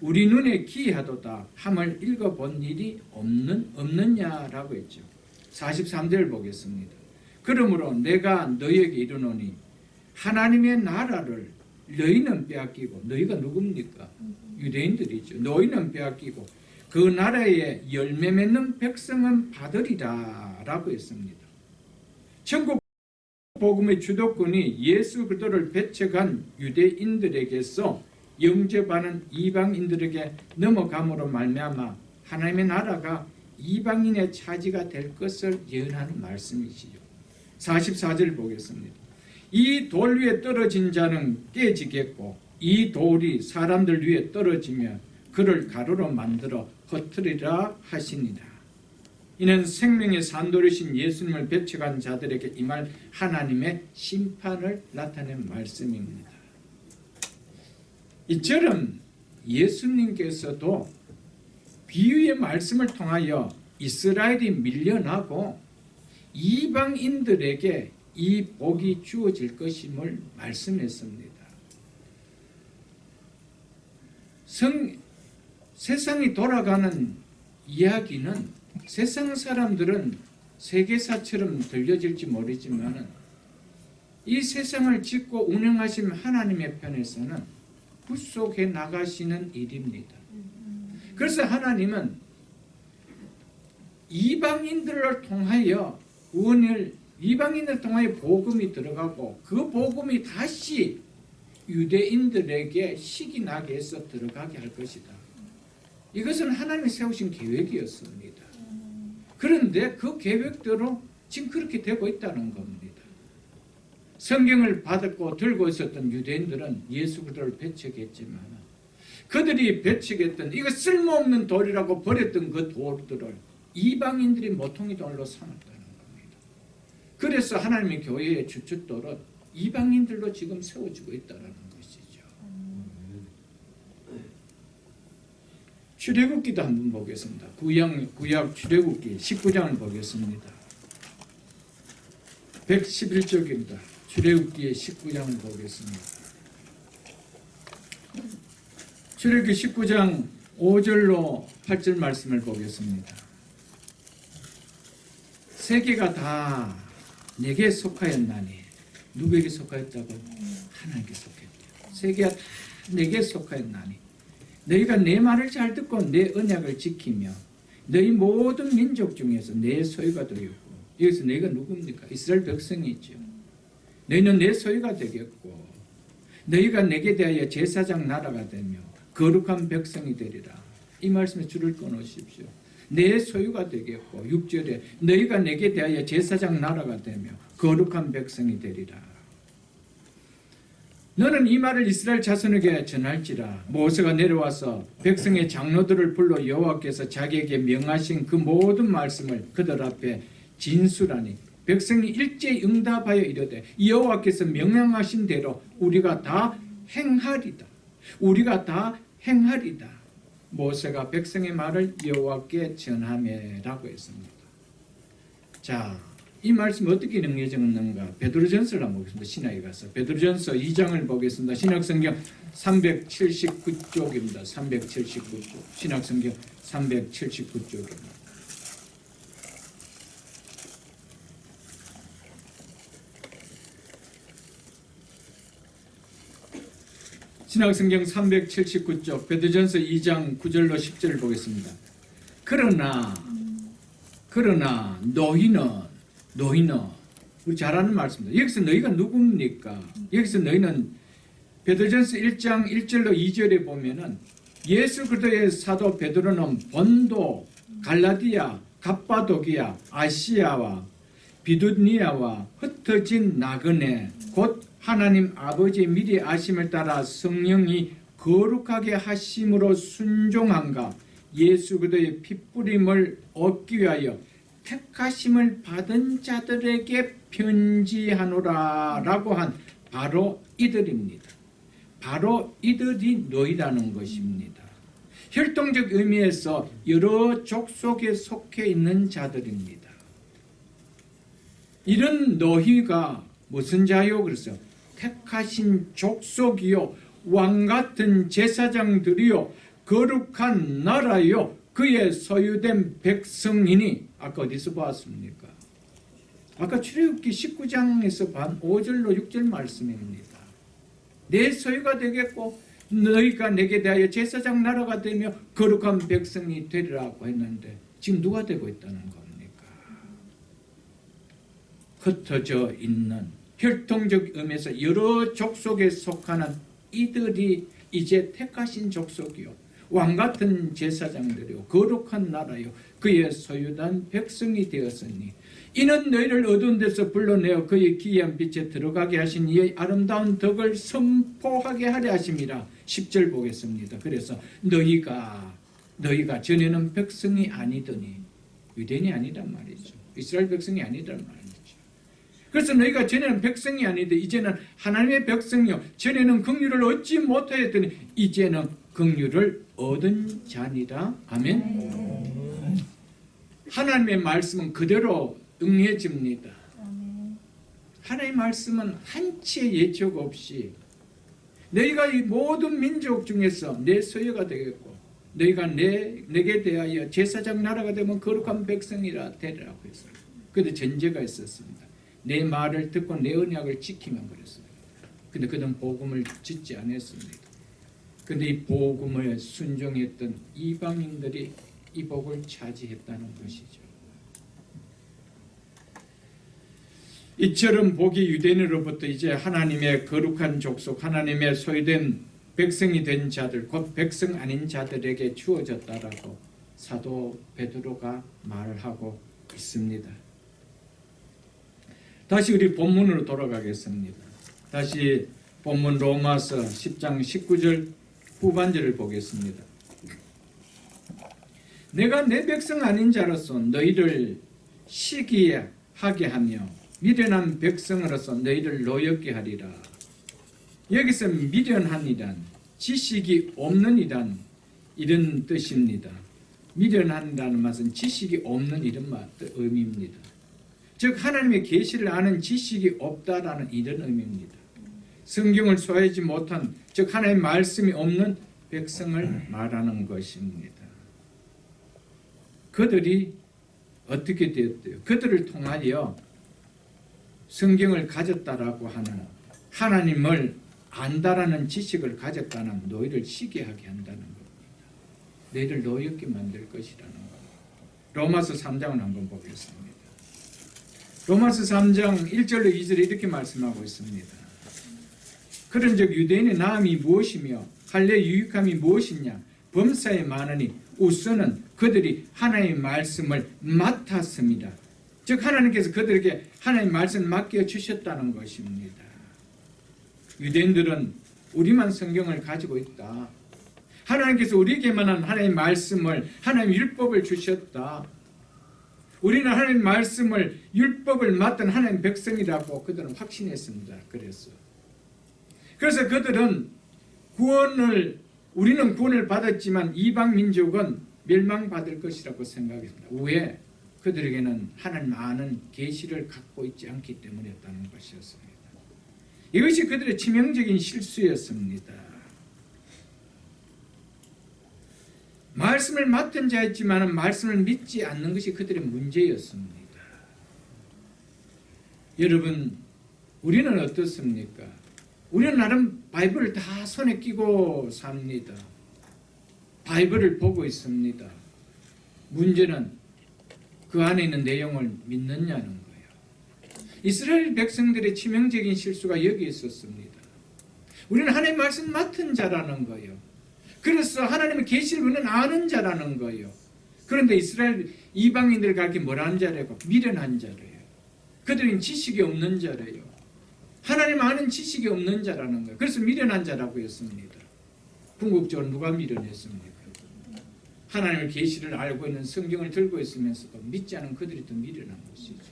S1: 우리 눈에 기이하도다 함을 읽어본 일이 없느냐라고 했죠. 43절 보겠습니다. 그러므로 내가 너희에게 이르노니 하나님의 나라를 너희는 빼앗기고, 너희가 누굽니까? 유대인들이죠. 너희는 빼앗기고 그 나라의 열매 맺는 백성은 받으리라 라고 했습니다. 천국 복음의 주도권이 예수 그리스도를 배척한 유대인들에게서 영접하는 이방인들에게 넘어감으로 말미암아 하나님의 나라가 이방인의 차지가 될 것을 예언하는 말씀이시죠. 44절 보겠습니다. 이 돌 위에 떨어진 자는 깨지겠고 이 돌이 사람들 위에 떨어지며 그를 가루로 만들어 흩으리라 하시니라. 이는 생명의 산돌이신 예수님을 배척한 자들에게 임할 하나님의 심판을 나타낸 말씀입니다. 이처럼 예수님께서도 비유의 말씀을 통하여 이스라엘이 밀려나고 이방인들에게 이 복이 주어질 것임을 말씀했습니다. 세상이 돌아가는 이야기는 세상 사람들은 세계사처럼 들려질지 모르지만 이 세상을 짓고 운영하신 하나님의 편에서는 구속해 나가시는 일입니다. 그래서 하나님은 이방인들을 통하여 이방인을 통하여 복음이 들어가고 그 복음이 다시 유대인들에게 식이 나게 해서 들어가게 할 것이다. 이것은 하나님이 세우신 계획이었습니다. 그런데 그 계획대로 지금 그렇게 되고 있다는 겁니다. 성경을 받았고 들고 있었던 유대인들은 예수 그리스도를 배척했지만 그들이 배척했던 이거 쓸모없는 돌이라고 버렸던 그 돌들을 이방인들이 모퉁이 돌로 삼았다는 겁니다. 그래서 하나님의 교회의 주춧돌은 이방인들로 지금 세워지고 있다는 것이죠. 출애굽기도 한번 보겠습니다. 구약 출애굽기 19장을 보겠습니다. 111쪽입니다. 출애굽기의 19장을 보겠습니다. 출애굽기 19장 5절로 8절 말씀을 보겠습니다. 세계가 다 내게 속하였나니, 누구에게 속하였다고? 하나님께 속했대요. 세계가 다 내게 속하였나니 너희가 내 말을 잘 듣고 내 언약을 지키며 너희 모든 민족 중에서 내 소유가 되겠고, 여기서 너희가 누굽니까? 이스라엘 백성이죠. 너희는 내 소유가 되겠고 너희가 내게 대하여 제사장 나라가 되며 거룩한 백성이 되리라. 이 말씀에 줄을 끊으십시오. 내 소유가 되겠고, 6절에 너희가 내게 대하여 제사장 나라가 되며 거룩한 백성이 되리라. 너는 이 말을 이스라엘 자손에게 전할지라. 모세가 내려와서 백성의 장로들을 불러 여호와께서 자기에게 명하신 그 모든 말씀을 그들 앞에 진술하니 백성이 일제히 응답하여 이르되 여호와께서 명령하신 대로 우리가 다 행하리다. 우리가 다 행하리다. 모세가 백성의 말을 여호와께 전하매라고 했습니다. 자, 이 말씀이 어떻게 능력적인가? 베드로전서를 한번 보겠습니다. 신학에 가서 베드로전서 2장을 보겠습니다. 신학성경 379쪽입니다. 379쪽. 신학성경 379쪽입니다. 신학성경 379쪽 베드로전서 2장 9절로 10절을 보겠습니다. 그러나 너희는 우리 잘 아는 말씀입니다. 여기서 너희가 누굽니까? 여기서 너희는 베드로전서 1장 1절로 2절에 보면은 예수 그리스도의 사도 베드로는 본도, 갈라디아, 갑바도기아, 아시아와 비두니아와 흩어진 나그네 곧 하나님 아버지의 미리 아심을 따라 성령이 거룩하게 하심으로 순종한가 예수 그리스도의 핏부림을 얻기 위하여 택하심을 받은 자들에게 편지하노라 라고 한 바로 이들입니다. 바로 이들이 너희라는 것입니다. 혈통적 의미에서 여러 족속에 속해 있는 자들입니다. 이런 너희가 무슨 자요? 그래서 택하신 족속이요 왕같은 제사장들이요 거룩한 나라요 그의 소유된 백성이니. 아까 어디서 보았습니까? 아까 출애굽기 19장에서 반 5절로 6절 말씀입니다. 내 소유가 되겠고 너희가 내게 대하여 제사장 나라가 되며 거룩한 백성이 되리라고 했는데 지금 누가 되고 있다는 겁니까? 흩어져 있는 혈통적 의미에서 여러 족속에 속하는 이들이 이제 택하신 족속이요 왕같은 제사장들이요 거룩한 나라요 그의 소유된 백성이 되었으니 이는 너희를 어두운 데서 불러내어 그의 기이한 빛에 들어가게 하신 이의 아름다운 덕을 선포하게 하려 하심이라. 10절 보겠습니다. 그래서 너희가 전에는 백성이 아니더니 유대인이 아니란 말이죠. 이스라엘 백성이 아니란 말이죠. 그래서 너희가 전에는 백성이 아니되 이제는 하나님의 백성이요 전에는 긍휼을 얻지 못하였더니 이제는 긍휼을 얻은 자니라. 아멘. 하나님의 말씀은 그대로 응해집니다. 하나님의 말씀은 한치의 예측 없이 너희가 이 모든 민족 중에서 내 소유가 되겠고 너희가 내게 대하여 제사장 나라가 되면 거룩한 백성이라 되리라고 했어요. 그런데 전제가 있었습니다. 내 말을 듣고 내 언약을 지키면 그랬습니다. 그런데 그는 복음을 짓지 않았습니다. 그런데 이 복음을 순종했던 이방인들이 이 복을 차지했다는 것이죠. 이처럼 복이 유대인으로부터 이제 하나님의 거룩한 족속, 하나님의 소유된 백성이 된 자들, 곧 백성 아닌 자들에게 주어졌다라고 사도 베드로가 말하고 있습니다. 다시 우리 본문으로 돌아가겠습니다. 다시 본문 로마서 10장 19절 후반절을 보겠습니다. 내가 내 백성 아닌 자로서 너희를 시기하게 하며 미련한 백성으로서 너희를 노엽게 하리라. 여기서 미련한이란 지식이 없는 이란 이런 뜻입니다. 미련한다는 말은 지식이 없는 이런 의미입니다. 즉 하나님의 계시를 아는 지식이 없다라는 이런 의미입니다. 성경을 소화하지 못한, 즉 하나님의 말씀이 없는 백성을 말하는 것입니다. 그들이 어떻게 되었대요? 그들을 통하여 성경을 가졌다라고 하는, 하나님을 안다라는 지식을 가졌다는 너희를 시기하게 한다는 겁니다. 너희를 노엽게 만들 것이라는 겁니다. 로마서 3장을 한번 보겠습니다. 로마서 3장 1절로 2절에 이렇게 말씀하고 있습니다. 그런즉 유대인의 나음이 무엇이며 할례의 유익함이 무엇이냐? 범사에 많으니 우선은 그들이 하나님의 말씀을 맡았습니다. 즉 하나님께서 그들에게 하나님의 말씀을 맡겨주셨다는 것입니다. 유대인들은 우리만 성경을 가지고 있다. 하나님께서 우리에게만 한 하나님의 말씀을, 하나님의 율법을 주셨다. 우리는 하나님의 말씀을, 율법을 맡은 하나님의 백성이라고 그들은 확신했습니다. 그래서 그들은 우리는 구원을 받았지만 이방 민족은 멸망받을 것이라고 생각했습니다. 왜? 그들에게는 하나님 아는 계시를 갖고 있지 않기 때문이었다는 것이었습니다. 이것이 그들의 치명적인 실수였습니다. 말씀을 맡은 자였지만 말씀을 믿지 않는 것이 그들의 문제였습니다. 여러분, 우리는 어떻습니까? 우리는 나름 바이블을 다 손에 끼고 삽니다. 바이블을 보고 있습니다. 문제는 그 안에 있는 내용을 믿느냐는 거예요. 이스라엘 백성들의 치명적인 실수가 여기 있었습니다. 우리는 하나님의 말씀 맡은 자라는 거예요. 그래서 하나님의 계시를 우리는 아는 자라는 거예요. 그런데 이스라엘 이방인들 가르쳐 뭐라는 자래요? 미련한 자래요. 그들은 지식이 없는 자래요. 하나님 아는 지식이 없는 자라는 거예요. 그래서 미련한 자라고 했습니다. 궁극적으로 누가 미련했습니까? 하나님의 계시를 알고 있는, 성경을 들고 있으면서도 믿지 않은 그들이 더 미련한 것이죠.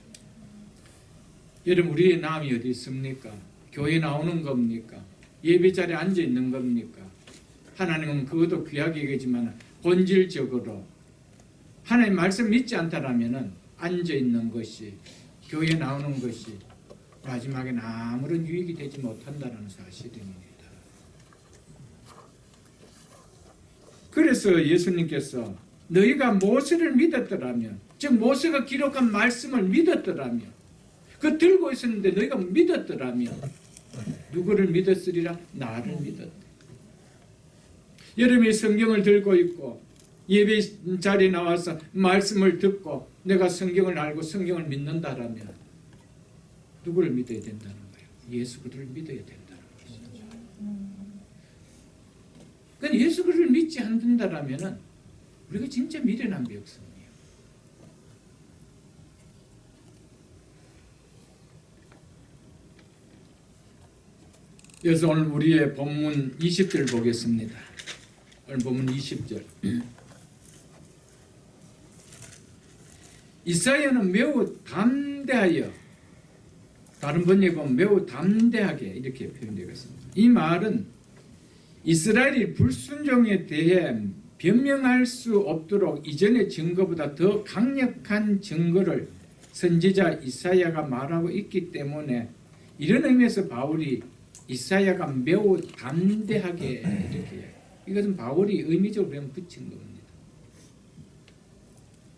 S1: 여러분, 우리의 나음이 어디 있습니까? 교회 나오는 겁니까? 예배 자리에 앉아 있는 겁니까? 하나님은 그것도 귀하게 여기지만 본질적으로 하나님 말씀 믿지 않다라면 앉아 있는 것이, 교회 나오는 것이 마지막에는 아무런 유익이 되지 못한다는 사실입니다. 그래서 예수님께서 너희가 모세를 믿었더라면, 즉 모세가 기록한 말씀을 믿었더라면, 그 들고 있었는데 너희가 믿었더라면 누구를 믿었으리라? 나를 믿었다. 여러분이 성경을 들고 있고 예배 자리에 나와서 말씀을 듣고 내가 성경을 알고 성경을 믿는다라면 누구를 믿어야 된다는 거예요? 예수 그리스도를 믿어야 된다는 것이죠. 그러니까 예수 그리스도를 믿지 않는다라면 우리가 진짜 미련한 백성이에요. 그래서 오늘 우리의 본문 20절 보겠습니다. 오늘 본문 20절. 이사야는 매우 담대하여, 다른 번역에 보면 매우 담대하게 이렇게 표현되어 있습니다. 이 말은 이스라엘이 불순종에 대해 변명할 수 없도록 이전의 증거보다 더 강력한 증거를 선지자 이사야가 말하고 있기 때문에, 이런 의미에서 바울이 이사야가 매우 담대하게 이렇게, 이것은 바울이 의미적으로 붙인 겁니다.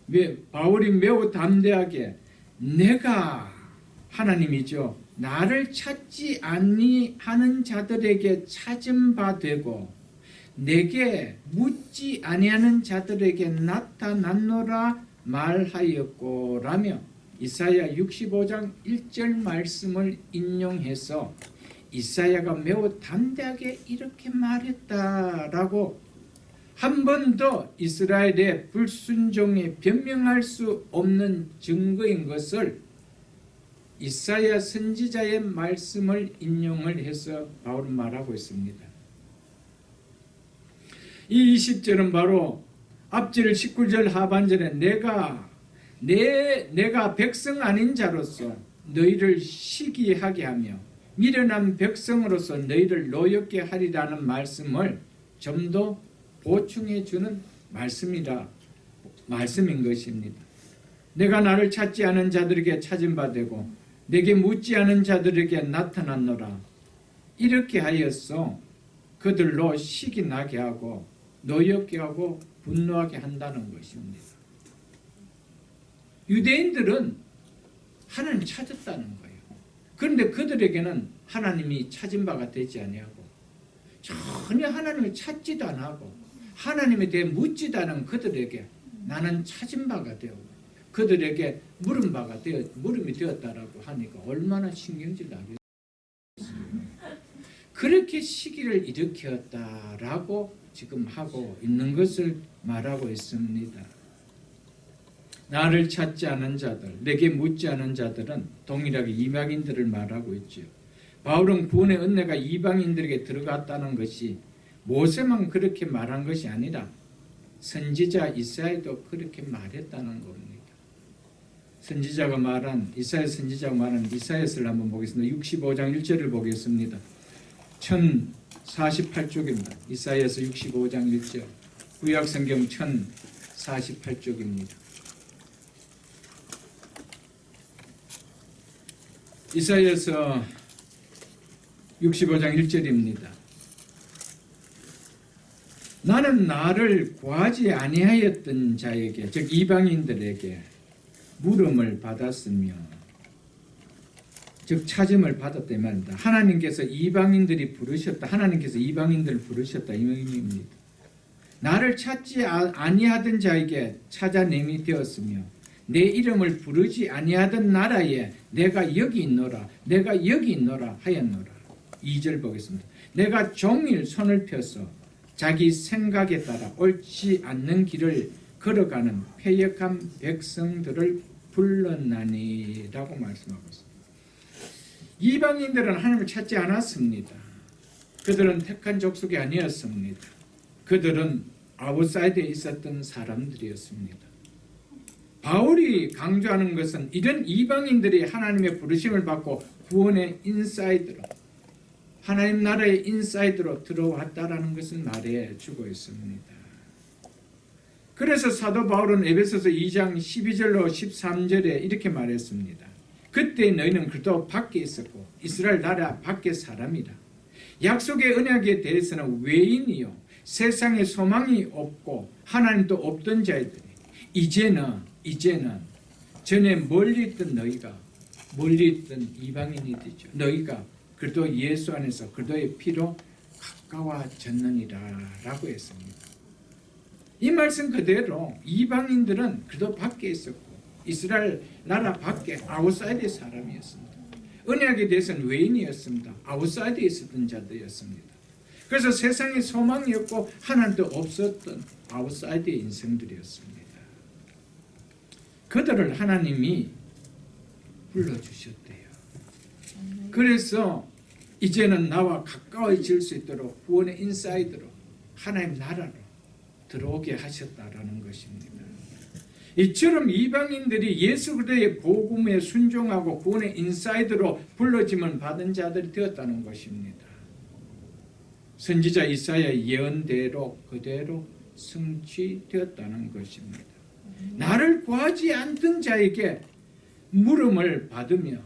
S1: 왜? 바울이 매우 담대하게 내가 하나님이죠. 나를 찾지 아니하는 자들에게 찾은 바 되고 내게 묻지 아니하는 자들에게 나타났노라 말하였고 라며 이사야 65장 1절 말씀을 인용해서 이사야가 매우 담대하게 이렇게 말했다라고 한 번 더 이스라엘의 불순종에 변명할 수 없는 증거인 것을 이사야 선지자의 말씀을 인용을 해서 바울은 말하고 있습니다. 이 20절은 바로 앞절 19절 하반절에 내가 백성 아닌 자로서 너희를 시기하게 하며 미련한 백성으로서 너희를 노엽게 하리라는 말씀을 좀 더 보충해 주는 말씀인 것입니다. 내가 나를 찾지 않은 자들에게 찾은 바 되고 내게 묻지 않은 자들에게 나타났노라. 이렇게 하여서 그들로 시기 나게 하고 노엽게 하고 분노하게 한다는 것입니다. 유대인들은 하나님 찾았다는 거예요. 그런데 그들에게는 하나님이 찾은 바가 되지 아니하고 전혀 하나님을 찾지도 않고 하나님에 대해 묻지도 않은 그들에게 나는 찾은 바가 되고 그들에게 물음이 되었다라고 하니까 얼마나 신경질 나겠어요. 그렇게 시기를 일으켰다라고 지금 하고 있는 것을 말하고 있습니다. 나를 찾지 않은 자들, 내게 묻지 않은 자들은 동일하게 이방인들을 말하고 있죠. 바울은 구원의 은혜가 이방인들에게 들어갔다는 것이 모세만 그렇게 말한 것이 아니라 선지자 이사야도 그렇게 말했다는 겁니다. 이사야 선지자가 말한 이사야서를 한번 보겠습니다. 65장 1절을 보겠습니다. 1048쪽입니다. 이사야서 65장 1절. 구약성경 1048쪽입니다. 이사야서 65장 1절입니다. 나는 나를 구하지 아니하였던 자에게, 즉 이방인들에게 물음을 받았으며, 즉 찾음을 받았다 이 말입니다. 하나님께서 이방인들을 부르셨다 이 의미입니다. 나를 찾지 아니하던 자에게 찾아냄이 되었으며 내 이름을 부르지 아니하던 나라에 내가 여기 있노라 하였노라. 2절 보겠습니다. 내가 종일 손을 펴서 자기 생각에 따라 옳지 않는 길을 걸어가는 패역한 백성들을 불렀나니라고 말씀하고 있습니다. 이방인들은 하나님을 찾지 않았습니다. 그들은 택한 족속이 아니었습니다. 그들은 아웃사이드에 있었던 사람들이었습니다. 바울이 강조하는 것은 이런 이방인들이 하나님의 부르심을 받고 구원의 인사이드로, 하나님 나라의 인사이드로 들어왔다라는 것을 말해주고 있습니다. 그래서 사도 바울은 에베소서 2장 12절로 13절에 이렇게 말했습니다. 그때 너희는 그리스도 밖에 있었고 이스라엘 나라 밖의 사람이라. 약속의 언약에 대해서는 외인이요 세상에 소망이 없고 하나님도 없던 자들이 이제는 전에 멀리 있던 이방인이 되죠. 너희가 그리스도 예수 안에서 그리스도의 피로 가까워졌느니라 라고 했습니다. 이 말씀 그대로 이방인들은 그리스도 밖에 있었고 이스라엘 나라 밖에 아웃사이드의 사람이었습니다. 언약에 대해서는 외인이었습니다. 아웃사이드에 있었던 자들이었습니다. 그래서 세상에 소망이 없고 하나님도 없었던 아웃사이드의 인생들이었습니다. 그들을 하나님이 불러주셨대요. 그래서 이제는 나와 가까워질 수 있도록 구원의 인사이드로 하나님 나라로 들어오게 하셨다라는 것입니다. 이처럼 이방인들이 예수 그리스도의 복음에 순종하고 구원의 인사이드로 불러짐을 받은 자들이 되었다는 것입니다. 선지자 이사야의 예언대로 그대로 성취되었다는 것입니다. 나를 구하지 않던 자에게 물음을 받으며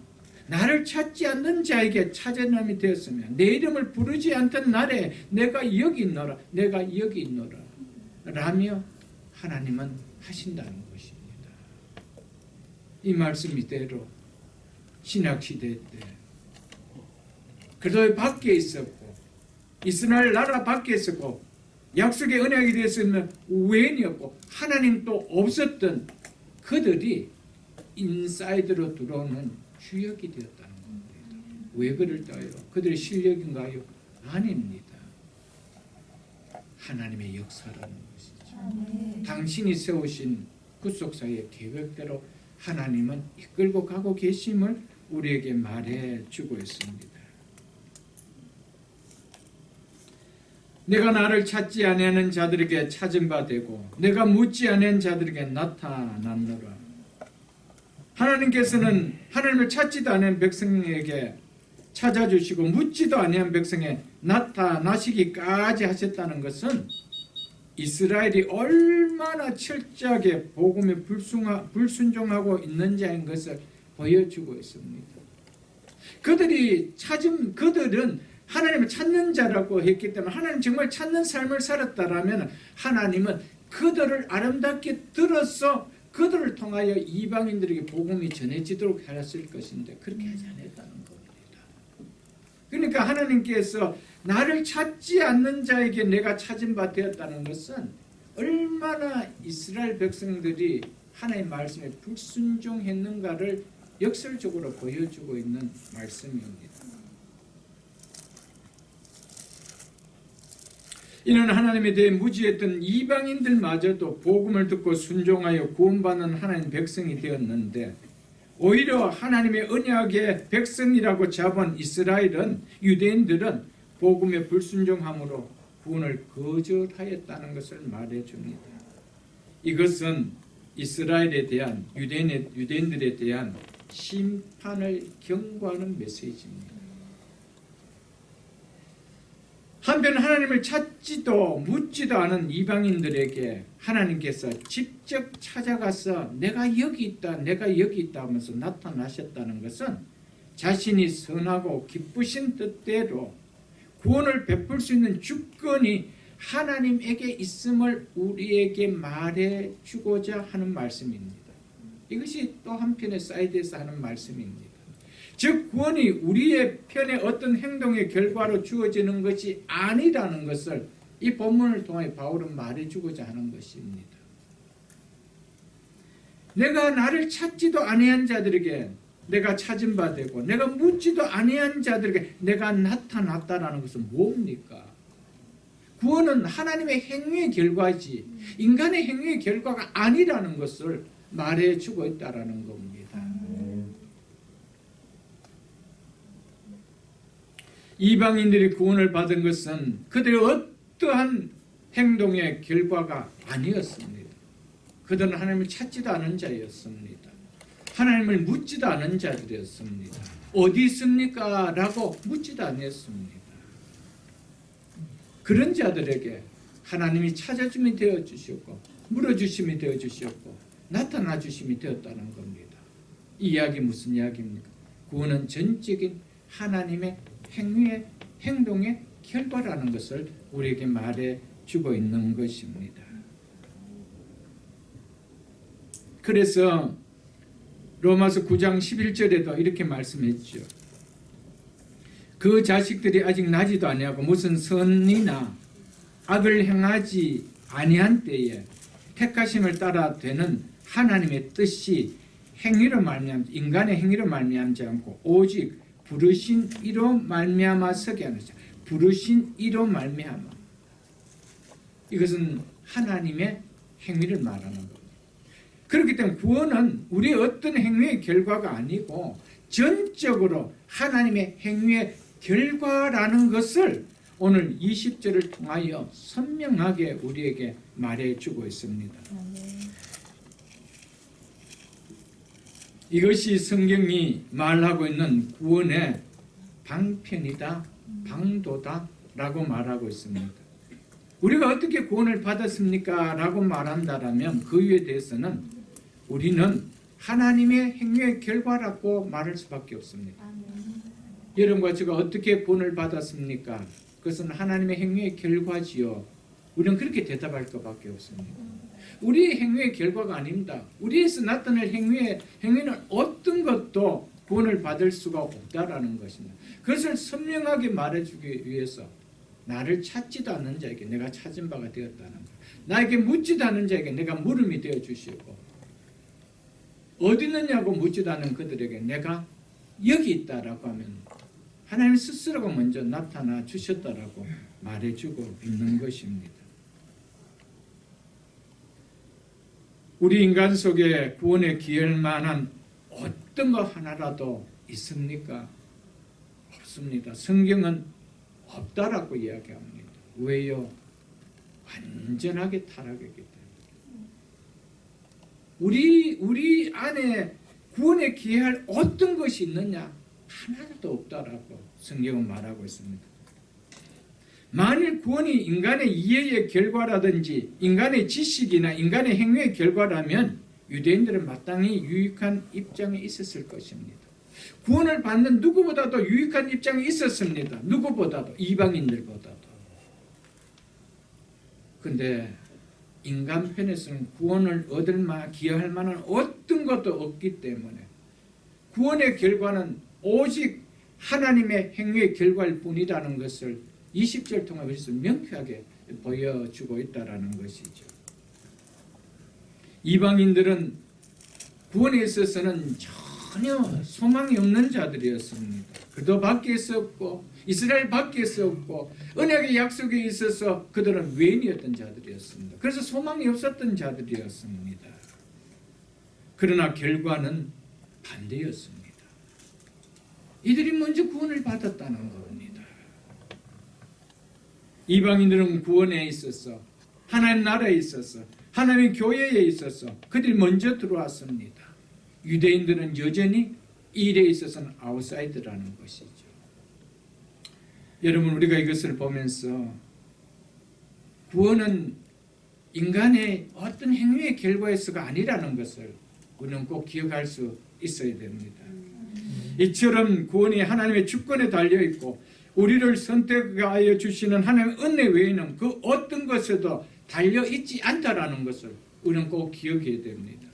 S1: 나를 찾지 않는 자에게 찾아남이 되었으며 내 이름을 부르지 않던 날에 내가 여기 있노라 라며 하나님은 하신다는 것입니다. 이 말씀 이대로 신약시대 때 그리스도 밖에 있었고 이스라엘 나라 밖에 있었고 약속의 언약에 대해서는 외인이었고 하나님도 없었던 그들이 인사이드로 들어오는 주역이 되었다는 겁니다. 왜 그럴까요? 그들의 실력인가요? 아닙니다. 하나님의 역사라는 것이죠. 당신이 세우신 구속사의 계획대로 하나님은 이끌고 가고 계심을 우리에게 말해주고 있습니다. 내가 나를 찾지 아니하는 자들에게 찾은 바 되고 내가 묻지 아니한 자들에게 나타났노라. 하나님께서는 하나님을 찾지도 않은 백성에게 찾아주시고 묻지도 아니한 백성에 나타나시기까지 하셨다는 것은 이스라엘이 얼마나 철저하게 복음에 불순종하고 있는 자인 것을 보여주고 있습니다. 그들은 하나님을 찾는 자라고 했기 때문에 하나님 정말 찾는 삶을 살았다라면 하나님은 그들을 아름답게 들어서 그들을 통하여 이방인들에게 복음이 전해지도록 하였을 것인데 그렇게 하지 않았다는 겁니다. 그러니까 하나님께서 나를 찾지 않는 자에게 내가 찾은 바 되었다는 것은 얼마나 이스라엘 백성들이 하나님의 말씀에 불순종했는가를 역설적으로 보여주고 있는 말씀입니다. 이는 하나님에 대해 무지했던 이방인들마저도 복음을 듣고 순종하여 구원받는 하나님 백성이 되었는데 오히려 하나님의 언약의 백성이라고 잡은 유대인들은 복음에 불순종함으로 구원을 거절하였다는 것을 말해줍니다. 이것은 이스라엘에 대한 유대인들에 대한 심판을 경고하는 메시지입니다. 한편 하나님을 찾지도 묻지도 않은 이방인들에게 하나님께서 직접 찾아가서 내가 여기 있다 하면서 나타나셨다는 것은 자신이 선하고 기쁘신 뜻대로 구원을 베풀 수 있는 주권이 하나님에게 있음을 우리에게 말해주고자 하는 말씀입니다. 이것이 또 한편의 사이드에서 하는 말씀입니다. 즉 구원이 우리의 편의 어떤 행동의 결과로 주어지는 것이 아니라는 것을 이 본문을 통해 바울은 말해주고자 하는 것입니다. 내가 나를 찾지도 아니한 자들에게 내가 찾은 바 되고 내가 묻지도 아니한 자들에게 내가 나타났다라는 것은 뭡니까? 구원은 하나님의 행위의 결과지 인간의 행위의 결과가 아니라는 것을 말해주고 있다라는 겁니다. 이방인들이 구원을 받은 것은 그들의 어떠한 행동의 결과가 아니었습니다. 그들은 하나님을 찾지도 않은 자였습니다. 하나님을 묻지도 않은 자들이었습니다. 어디 있습니까? 라고 묻지도 않았습니다. 그런 자들에게 하나님이 찾아줌이 되어주셨고 물어주심이 되어주셨고 나타나주심이 되었다는 겁니다. 이 이야기 무슨 이야기입니까? 구원은 전적인 하나님의 행동의 결과라는 것을 우리에게 말해주고 있는 것입니다. 그래서 로마서 9장 11절에도 이렇게 말씀했죠. 그 자식들이 아직 나지도 아니하고 무슨 선이나 악을 행하지 아니한 때에 택하심을 따라 되는 하나님의 뜻이 인간의 행위로 말미암지 않고 오직 부르신 이로 말미암아 서게 하는 자. 부르신 이로 말미암아. 이것은 하나님의 행위를 말하는 겁니다. 그렇기 때문에 구원은 우리의 어떤 행위의 결과가 아니고 전적으로 하나님의 행위의 결과라는 것을 오늘 20절을 통하여 선명하게 우리에게 말해주고 있습니다. 이것이 성경이 말하고 있는 구원의 방편이다, 방도다 라고 말하고 있습니다. 우리가 어떻게 구원을 받았습니까? 라고 말한다면 그 이유에 대해서는 우리는 하나님의 행위의 결과라고 말할 수밖에 없습니다. 여러분과 제가 어떻게 구원을 받았습니까? 그것은 하나님의 행위의 결과지요. 우리는 그렇게 대답할 것밖에 없습니다. 우리의 행위의 결과가 아닙니다. 우리에서 나타날 행위는 어떤 것도 구원을 받을 수가 없다라는 것입니다. 그것을 선명하게 말해주기 위해서 나를 찾지도 않는 자에게 내가 찾은 바가 되었다는 것, 나에게 묻지도 않는 자에게 내가 물음이 되어 주시고 어디 있느냐고 묻지도 않는 그들에게 내가 여기 있다라고 하면 하나님 스스로가 먼저 나타나 주셨다라고 말해주고 있는 것입니다. 우리 인간 속에 구원에 기할 만한 어떤 것 하나라도 있습니까? 없습니다. 성경은 없다라고 이야기합니다. 왜요? 완전하게 타락했기 때문에. 우리 안에 구원에 기여할 어떤 것이 있느냐? 하나도 없다라고 성경은 말하고 있습니다. 만일 구원이 인간의 이해의 결과라든지 인간의 지식이나 인간의 행위의 결과라면 유대인들은 마땅히 유익한 입장에 있었을 것입니다. 구원을 받는 누구보다도 유익한 입장에 있었습니다. 누구보다도, 이방인들보다도. 근데 인간 편에서는 구원을 얻을 만한, 기여할 만한 어떤 것도 없기 때문에 구원의 결과는 오직 하나님의 행위의 결과일 뿐이라는 것을 20절 통해서 명쾌하게 보여주고 있다는 것이죠. 이방인들은 구원에 있어서는 전혀 소망이 없는 자들이었습니다. 그도 밖에 없고 이스라엘 밖에 없고 언약의 약속에 있어서 그들은 외인이었던 자들이었습니다. 그래서 소망이 없었던 자들이었습니다. 그러나 결과는 반대였습니다. 이들이 먼저 구원을 받았다는 겁니다. 이방인들은 구원에 있어서 하나님 나라에 있어서 하나님의 교회에 있어서 그들이 먼저 들어왔습니다. 유대인들은 여전히 이 일에 있어서는 아웃사이더라는 것이죠. 여러분, 우리가 이것을 보면서 구원은 인간의 어떤 행위의 결과에서가 아니라는 것을 우리는 꼭 기억할 수 있어야 됩니다. 이처럼 구원이 하나님의 주권에 달려있고 우리를 선택하여 주시는 하나님의 은혜 외에는 그 어떤 것에도 달려있지 않다라는 것을 우리는 꼭 기억해야 됩니다.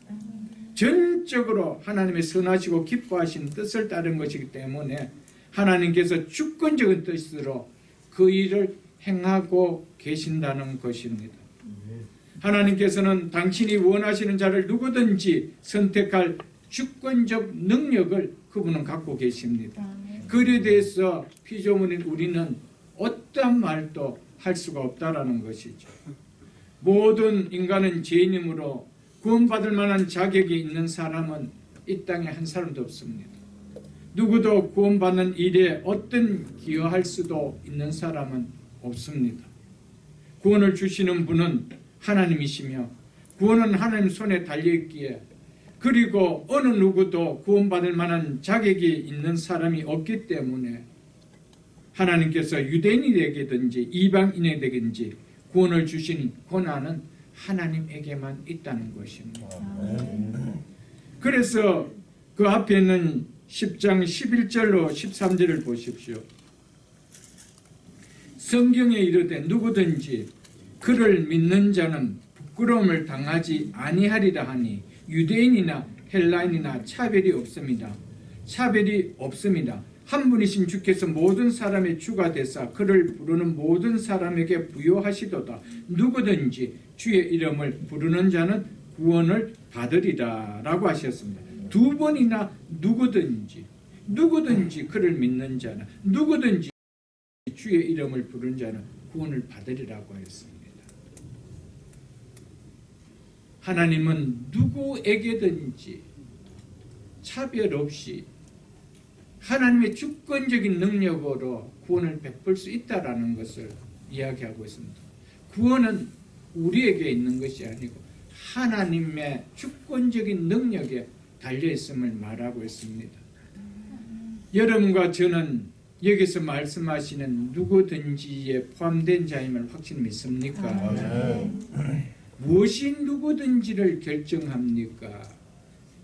S1: 전적으로 하나님의 선하시고 기뻐하신 뜻을 따른 것이기 때문에 하나님께서 주권적인 뜻으로 그 일을 행하고 계신다는 것입니다. 하나님께서는 당신이 원하시는 자를 누구든지 선택할 주권적 능력을 그분은 갖고 계십니다. 그에 대해서 피조물인 우리는 어떠한 말도 할 수가 없다라는 것이죠. 모든 인간은 죄인이므로 구원받을 만한 자격이 있는 사람은 이 땅에 한 사람도 없습니다. 누구도 구원받는 일에 어떤 기여할 수도 있는 사람은 없습니다. 구원을 주시는 분은 하나님이시며 구원은 하나님 손에 달려있기에 그리고 어느 누구도 구원받을 만한 자격이 있는 사람이 없기 때문에 하나님께서 유대인에게든지 이방인에게든지 구원을 주신 권한은 하나님에게만 있다는 것입니다. 그래서 그 앞에 있는 10장 11절로 13절을 보십시오. 성경에 이르되 누구든지 그를 믿는 자는 부끄러움을 당하지 아니하리라 하니 유대인이나 헬라인이나 차별이 없습니다. 차별이 없습니다. 한 분이신 주께서 모든 사람의 주가 되사 그를 부르는 모든 사람에게 부여하시도다. 누구든지 주의 이름을 부르는 자는 구원을 받으리라 라고 하셨습니다. 두 번이나 누구든지 그를 믿는 자는 누구든지 주의 이름을 부르는 자는 구원을 받으리라고 했습니다. 하나님은 누구에게든지 차별 없이 하나님의 주권적인 능력으로 구원을 베풀 수 있다라는 것을 이야기하고 있습니다. 구원은 우리에게 있는 것이 아니고 하나님의 주권적인 능력에 달려있음을 말하고 있습니다. 여러분과 저는 여기서 말씀하시는 누구든지에 포함된 자임을 확실히 믿습니까? 무엇이 누구든지를 결정합니까?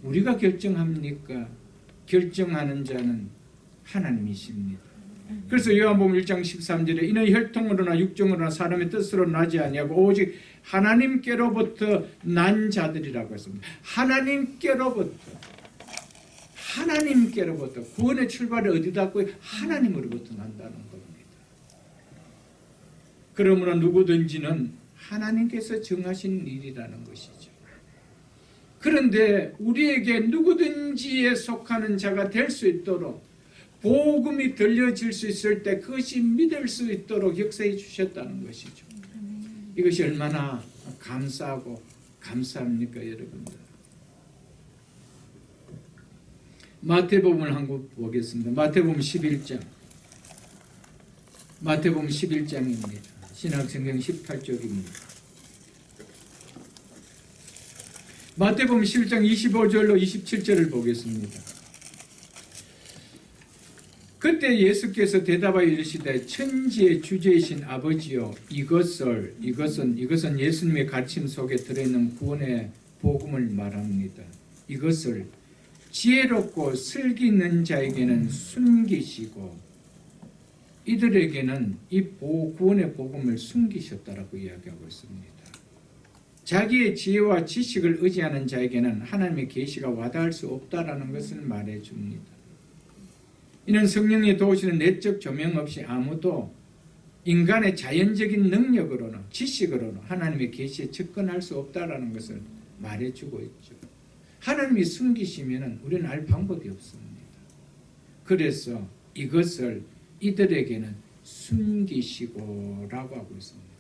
S1: 우리가 결정합니까? 결정하는 자는 하나님이십니다. 그래서 요한복음 1장 13절에 이는 혈통으로나 육정으로나 사람의 뜻으로 나지 아니하고 오직 하나님께로부터 난 자들이라고 했습니다. 하나님께로부터 구원의 출발이 어디다 있고 하나님으로부터 난다는 겁니다. 그러므로 누구든지는 하나님께서 정하신 일이라는 것이죠. 그런데 우리에게 누구든지에 속하는 자가 될 수 있도록 복음이 들려질 수 있을 때 그것이 믿을 수 있도록 역사해 주셨다는 것이죠. 이것이 얼마나 감사하고 감사합니까, 여러분들. 마태복음을 한번 보겠습니다. 마태복음 11장. 마태복음 11장입니다. 신약성경 18쪽입니다. 마태복음 11장 25절로 27절을 보겠습니다. 그때 예수께서 대답하여 이르시되 천지의 주제이신 아버지여 이것은 예수님의 가르침 속에 들어있는 구원의 복음을 말합니다. 이것을 지혜롭고 슬기 있는 자에게는 숨기시고 이들에게는 이 구원의 복음을 숨기셨다라고 이야기하고 있습니다. 자기의 지혜와 지식을 의지하는 자에게는 하나님의 계시가 와닿을 수 없다라는 것을 말해줍니다. 이는 성령이 도우시는 내적 조명 없이 아무도 인간의 자연적인 능력으로는 지식으로는 하나님의 계시에 접근할 수 없다라는 것을 말해주고 있죠. 하나님이 숨기시면 우리는 알 방법이 없습니다. 그래서 이것을 이들에게는 숨기시고라고 하고 있습니다.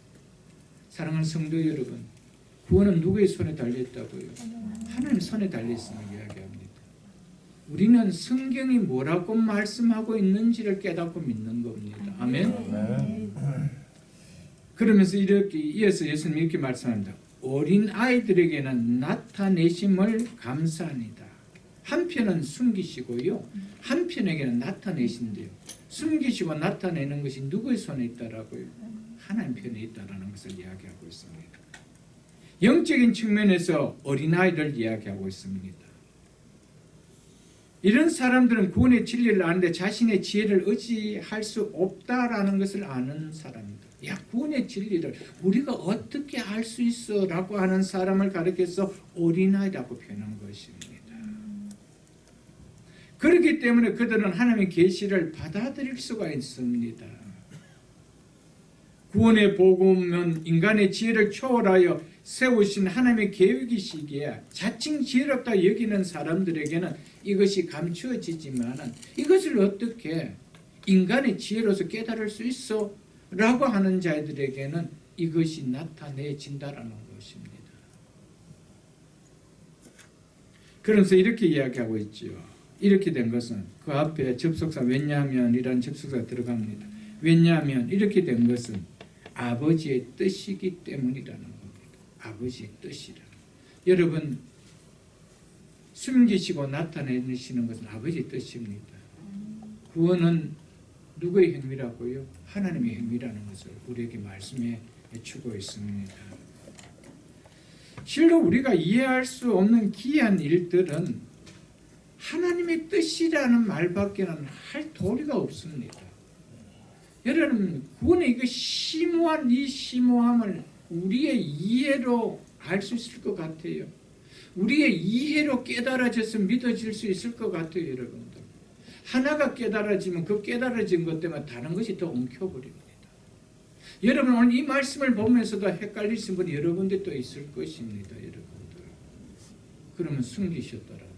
S1: 사랑하는 성도 여러분, 구원은 누구의 손에 달려있다고요? 하나님 손에 달려있음을 이야기합니다. 우리는 성경이 뭐라고 말씀하고 있는지를 깨닫고 믿는 겁니다. 아멘. 그러면서 이렇게 이어서 예수님이 이렇게 말씀합니다. 어린 아이들에게는 나타내심을 감사합니다. 한편은 숨기시고요, 한편에게는 나타내신대요. 숨기시고 나타내는 것이 누구의 손에 있다라고요? 하나님 편에 있다라는 것을 이야기하고 있습니다. 영적인 측면에서 어린아이를 이야기하고 있습니다. 이런 사람들은 구원의 진리를 아는데 자신의 지혜를 의지할 수 없다라는 것을 아는 사람입니다. 야, 구원의 진리를 우리가 어떻게 알 수 있어? 라고 하는 사람을 가리켜서 어린아이라고 표현한 것입니다. 그렇기 때문에 그들은 하나님의 계시를 받아들일 수가 있습니다. 구원의 복음은 인간의 지혜를 초월하여 세우신 하나님의 계획이시기에 자칭 지혜롭다 여기는 사람들에게는 이것이 감추어지지만 이것을 어떻게 인간의 지혜로서 깨달을 수 있어? 라고 하는 자들에게는 이것이 나타내진다라는 것입니다. 그러면서 이렇게 이야기하고 있죠. 이렇게 된 것은 그 앞에 접속사 왜냐하면이라는 접속사가 들어갑니다. 왜냐하면 이렇게 된 것은 아버지의 뜻이기 때문이라는 겁니다. 아버지의 뜻이라. 여러분, 숨기시고 나타내시는 것은 아버지의 뜻입니다. 구원은 누구의 행위라고요? 하나님의 행위라는 것을 우리에게 말씀해 주고 있습니다. 실로 우리가 이해할 수 없는 기이한 일들은 하나님의 뜻이라는 말밖에는 할 도리가 없습니다. 여러분, 구원의 이거 심오한 이 심오함을 우리의 이해로 알 수 있을 것 같아요. 우리의 이해로 깨달아져서 믿어질 수 있을 것 같아요, 여러분들. 하나가 깨달아지면 그 깨달아진 것 때문에 다른 것이 더 엉켜버립니다. 여러분, 오늘 이 말씀을 보면서도 헷갈리신 분이 여러분들 또 있을 것입니다, 여러분들. 그러면 숨기셨더라면,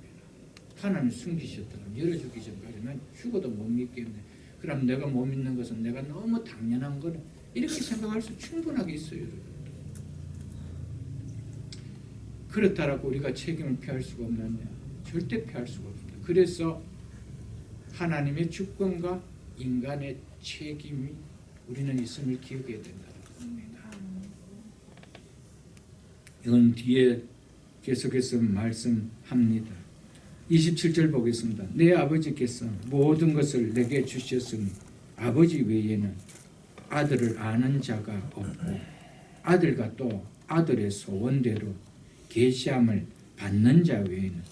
S1: 하나님 숨기셨더라면, 열어주기 전까지 난 죽어도 못 믿겠네. 그럼 내가 못 믿는 것은 내가 너무 당연한 거는 이렇게 생각할 수 충분하게 있어요, 여러분. 그렇다라고 우리가 책임을 피할 수가 없느냐? 절대 피할 수가 없습니다. 그래서 하나님의 주권과 인간의 책임이 우리는 있음을 기억해야 된다는 겁니다. 이건 뒤에 계속해서 말씀합니다. 27절 보겠습니다. 내 아버지께서 모든 것을 내게 주셨으니 아버지 외에는 아들을 아는 자가 없고 아들과 또 아들의 소원대로 계시함을 받는 자 외에는,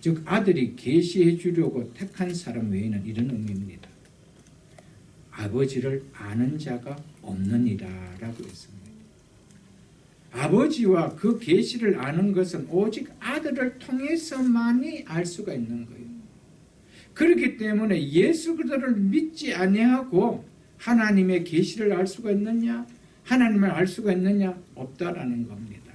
S1: 즉 아들이 계시해 주려고 택한 사람 외에는 이런 의미입니다. 아버지를 아는 자가 없느니라 라고 했습니다. 아버지와 그 계시를 아는 것은 오직 아들을 통해서만이 알 수가 있는 거예요. 그렇기 때문에 예수 그리스도를 믿지 아니하고 하나님의 계시를 알 수가 있느냐? 하나님을 알 수가 있느냐? 없다라는 겁니다.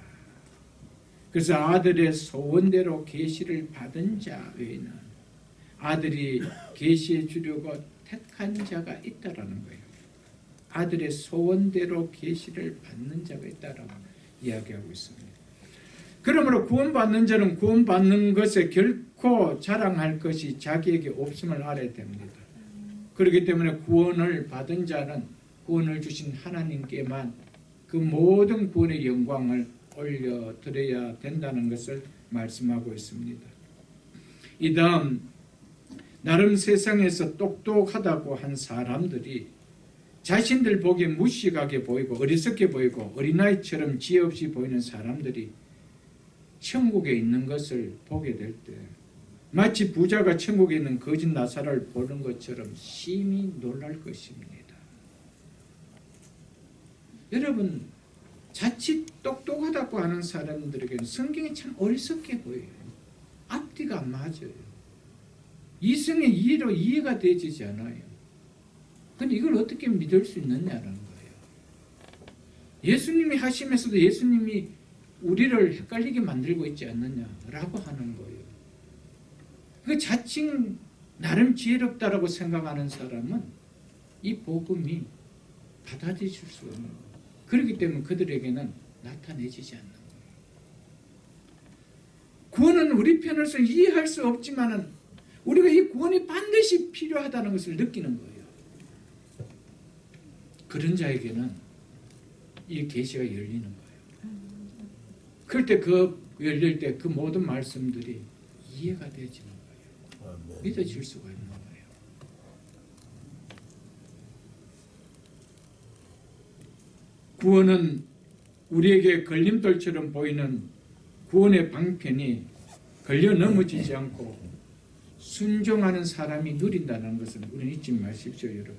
S1: 그래서 아들의 소원대로 계시를 받은 자 외에는 아들이 계시해 주려고 택한 자가 있다라는 거예요. 아들의 소원대로 계시를 받는 자가 있다라고 이야기하고 있습니다. 그러므로 구원받는 자는 구원받는 것에 결코 자랑할 것이 자기에게 없음을 알아야 됩니다. 그렇기 때문에 구원을 받은 자는 구원을 주신 하나님께만 그 모든 구원의 영광을 올려드려야 된다는 것을 말씀하고 있습니다. 이 다음 나름 세상에서 똑똑하다고 한 사람들이 자신들 보기에 무식하게 보이고 어리석게 보이고 어린아이처럼 지혜 없이 보이는 사람들이 천국에 있는 것을 보게 될 때 마치 부자가 천국에 있는 거짓 나사를 보는 것처럼 심히 놀랄 것입니다. 여러분, 자칫 똑똑하다고 하는 사람들에게는 성경이 참 어리석게 보여요. 앞뒤가 안 맞아요. 이성의 이해로 이해가 되지 않아요. 근데 이걸 어떻게 믿을 수 있느냐라는 거예요. 예수님이 하시면서도 예수님이 우리를 헷갈리게 만들고 있지 않느냐라고 하는 거예요. 그 자칭 나름 지혜롭다라고 생각하는 사람은 이 복음이 받아들일 수 없는 거예요. 그렇기 때문에 그들에게는 나타내지지 않는 거예요. 구원은 우리 편으로서 이해할 수 없지만은 우리가 이 구원이 반드시 필요하다는 것을 느끼는 거예요. 그런 자에게는 이 계시가 열리는 거예요. 그럴 때 열릴 때 그 모든 말씀들이 이해가 되지는 거예요. 믿어질 수가 있는 거예요. 구원은 우리에게 걸림돌처럼 보이는 구원의 방편이 걸려 넘어지지 않고 순종하는 사람이 누린다는 것을 우리는 잊지 마십시오, 여러분.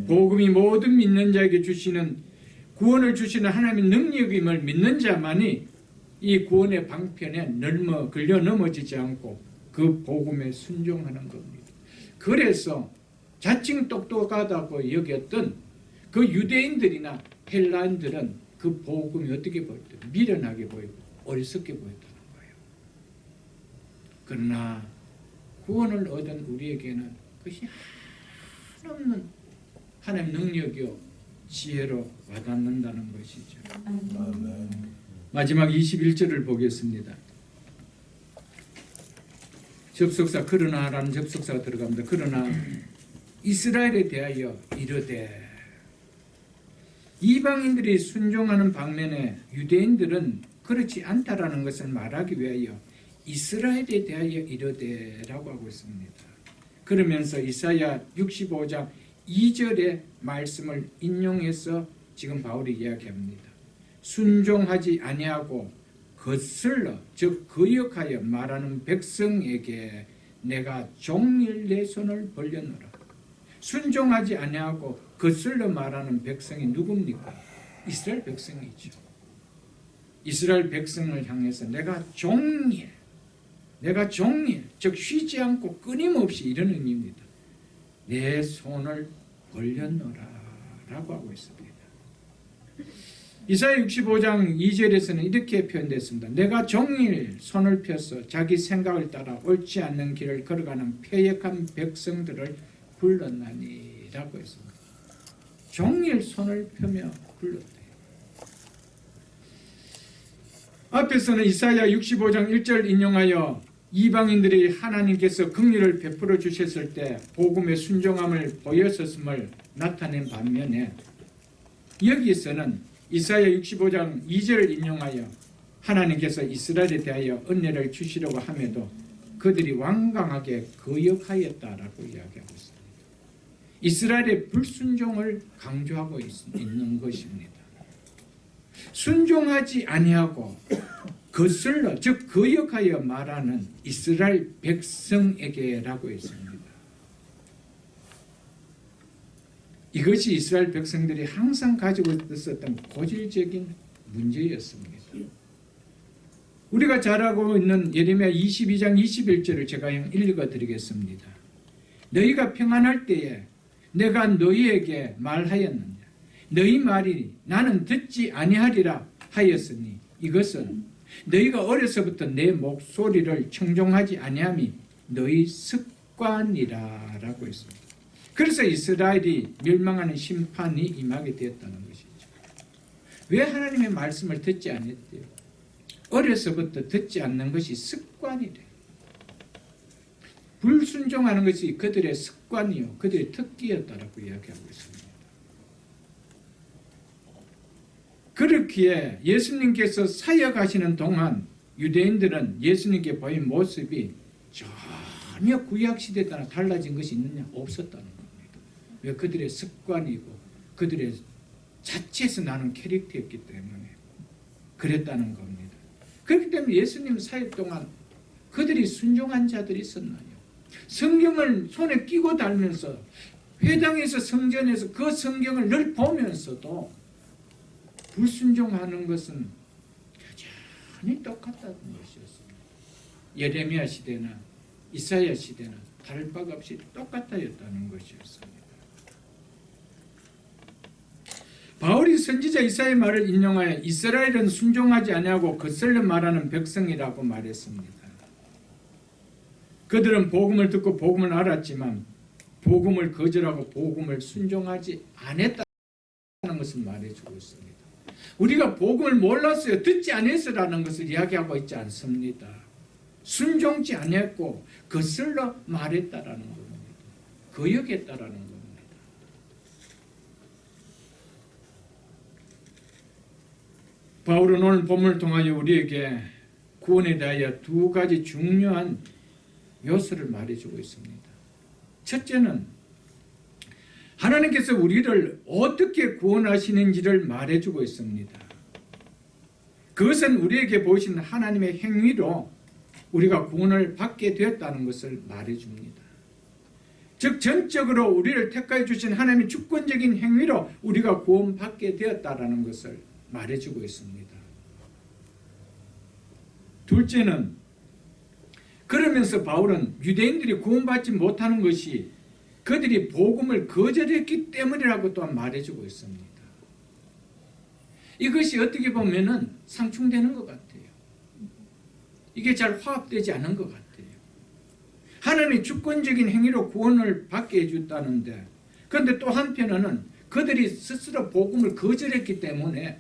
S1: 복음이 모든 믿는 자에게 주시는 구원을 주시는 하나님의 능력임을 믿는 자만이 이 구원의 방편에 걸려 넘어지지 않고 그 복음에 순종하는 겁니다. 그래서 자칭 똑똑하다고 여겼던 그 유대인들이나 헬라인들은 그 복음이 어떻게 보였대요? 미련하게 보이고 어리석게 보였다는 거예요. 그러나 구원을 얻은 우리에게는 그것이 한없는 하나님의 능력이요 지혜로 와닿는다는 것이죠. 마지막 21절을 보겠습니다. 접속사 그러나라는 접속사가 들어갑니다. 그러나 이스라엘에 대하여 이르되, 이방인들이 순종하는 방면에 유대인들은 그렇지 않다라는 것을 말하기 위하여 이스라엘에 대하여 이르되라고 하고 있습니다. 그러면서 이사야 65장 2절의 말씀을 인용해서 지금 바울이 이야기합니다. 순종하지 아니하고 거슬러 즉 거역하여 말하는 백성에게 내가 종일 내 손을 벌려노라. 순종하지 아니하고 거슬러 말하는 백성이 누굽니까? 이스라엘 백성이죠. 이스라엘 백성을 향해서 내가 종일 즉 쉬지 않고 끊임없이 이런 의미입니다. 내 손을 벌려노라 라고 하고 있습니다. 이사야 65장 2절에서는 이렇게 표현됐습니다. 내가 종일 손을 펴서 자기 생각을 따라 옳지 않는 길을 걸어가는 패역한 백성들을 불렀나니 라고 했습니다. 종일 손을 펴며 불렀대요. 앞에서는 이사야 65장 1절 인용하여 이방인들이 하나님께서 긍휼을 베풀어 주셨을 때 복음의 순종함을 보였었음을 나타낸 반면에 여기에서는 이사야 65장 2절을 인용하여 하나님께서 이스라엘에 대하여 은혜를 주시려고 함에도 그들이 완강하게 거역하였다라고 이야기하고 있습니다. 이스라엘의 불순종을 강조하고 있는 것입니다. 순종하지 아니하고 거슬러 즉 거역하여 말하는 이스라엘 백성에게라고 했습니다. 이것이 이스라엘 백성들이 항상 가지고 있었던 고질적인 문제였습니다. 우리가 잘 알고 있는 예레미야 22장 21절을 제가 읽어드리겠습니다. 너희가 평안할 때에 내가 너희에게 말하였느냐? 너희 말이 나는 듣지 아니하리라 하였으니 이것은 너희가 어려서부터 내 목소리를 청종하지 아니함이 너희 습관이라 라고 했습니다. 그래서 이스라엘이 멸망하는 심판이 임하게 되었다는 것이죠. 왜 하나님의 말씀을 듣지 않았대요? 어려서부터 듣지 않는 것이 습관이래요. 불순종하는 것이 그들의 습관이요 그들의 특기였다라고 이야기하고 있습니다. 그렇기에 예수님께서 사역하시는 동안 유대인들은 예수님께 보인 모습이 전혀 구약시대 따라 달라진 것이 있느냐? 없었다는 겁니다. 왜? 그들의 습관이고 그들의 자체에서 나는 캐릭터였기 때문에 그랬다는 겁니다. 그렇기 때문에 예수님 사역 동안 그들이 순종한 자들이 있었나요? 성경을 손에 끼고 달면서 회당에서 성전에서 그 성경을 늘 보면서도 불순종하는 것은 여전히 똑같다는 것이었습니다. 예레미야 시대나 이사야 시대나 다를 바가 없이 똑같다였다는 것이었습니다. 바울이 선지자 이사야의 말을 인용하여 이스라엘은 순종하지 아니하고 거슬러 말하는 백성이라고 말했습니다. 그들은 복음을 듣고 복음을 알았지만 복음을 거절하고 복음을 순종하지 않았다는 것을 말해주고 있습니다. 우리가 복음을 몰랐어요, 듣지 않았어라는 것을 이야기하고 있지 않습니다. 순종치 않았고 거슬러 말했다라는 겁니다. 거역했다라는 겁니다. 바울은 오늘 본문을 통하여 우리에게 구원에 대하여 두 가지 중요한 요소를 말해주고 있습니다. 첫째는 하나님께서 우리를 어떻게 구원하시는지를 말해주고 있습니다. 그것은 우리에게 보이신 하나님의 행위로 우리가 구원을 받게 되었다는 것을 말해줍니다. 즉 전적으로 우리를 택하여 주신 하나님의 주권적인 행위로 우리가 구원받게 되었다는 것을 말해주고 있습니다. 둘째는 그러면서 바울은 유대인들이 구원받지 못하는 것이 그들이 복음을 거절했기 때문이라고 또한 말해주고 있습니다. 이것이 어떻게 보면은 상충되는 것 같아요. 이게 잘 화합되지 않은 것 같아요. 하나님의 주권적인 행위로 구원을 받게 해줬다는데, 그런데 또 한편에는 그들이 스스로 복음을 거절했기 때문에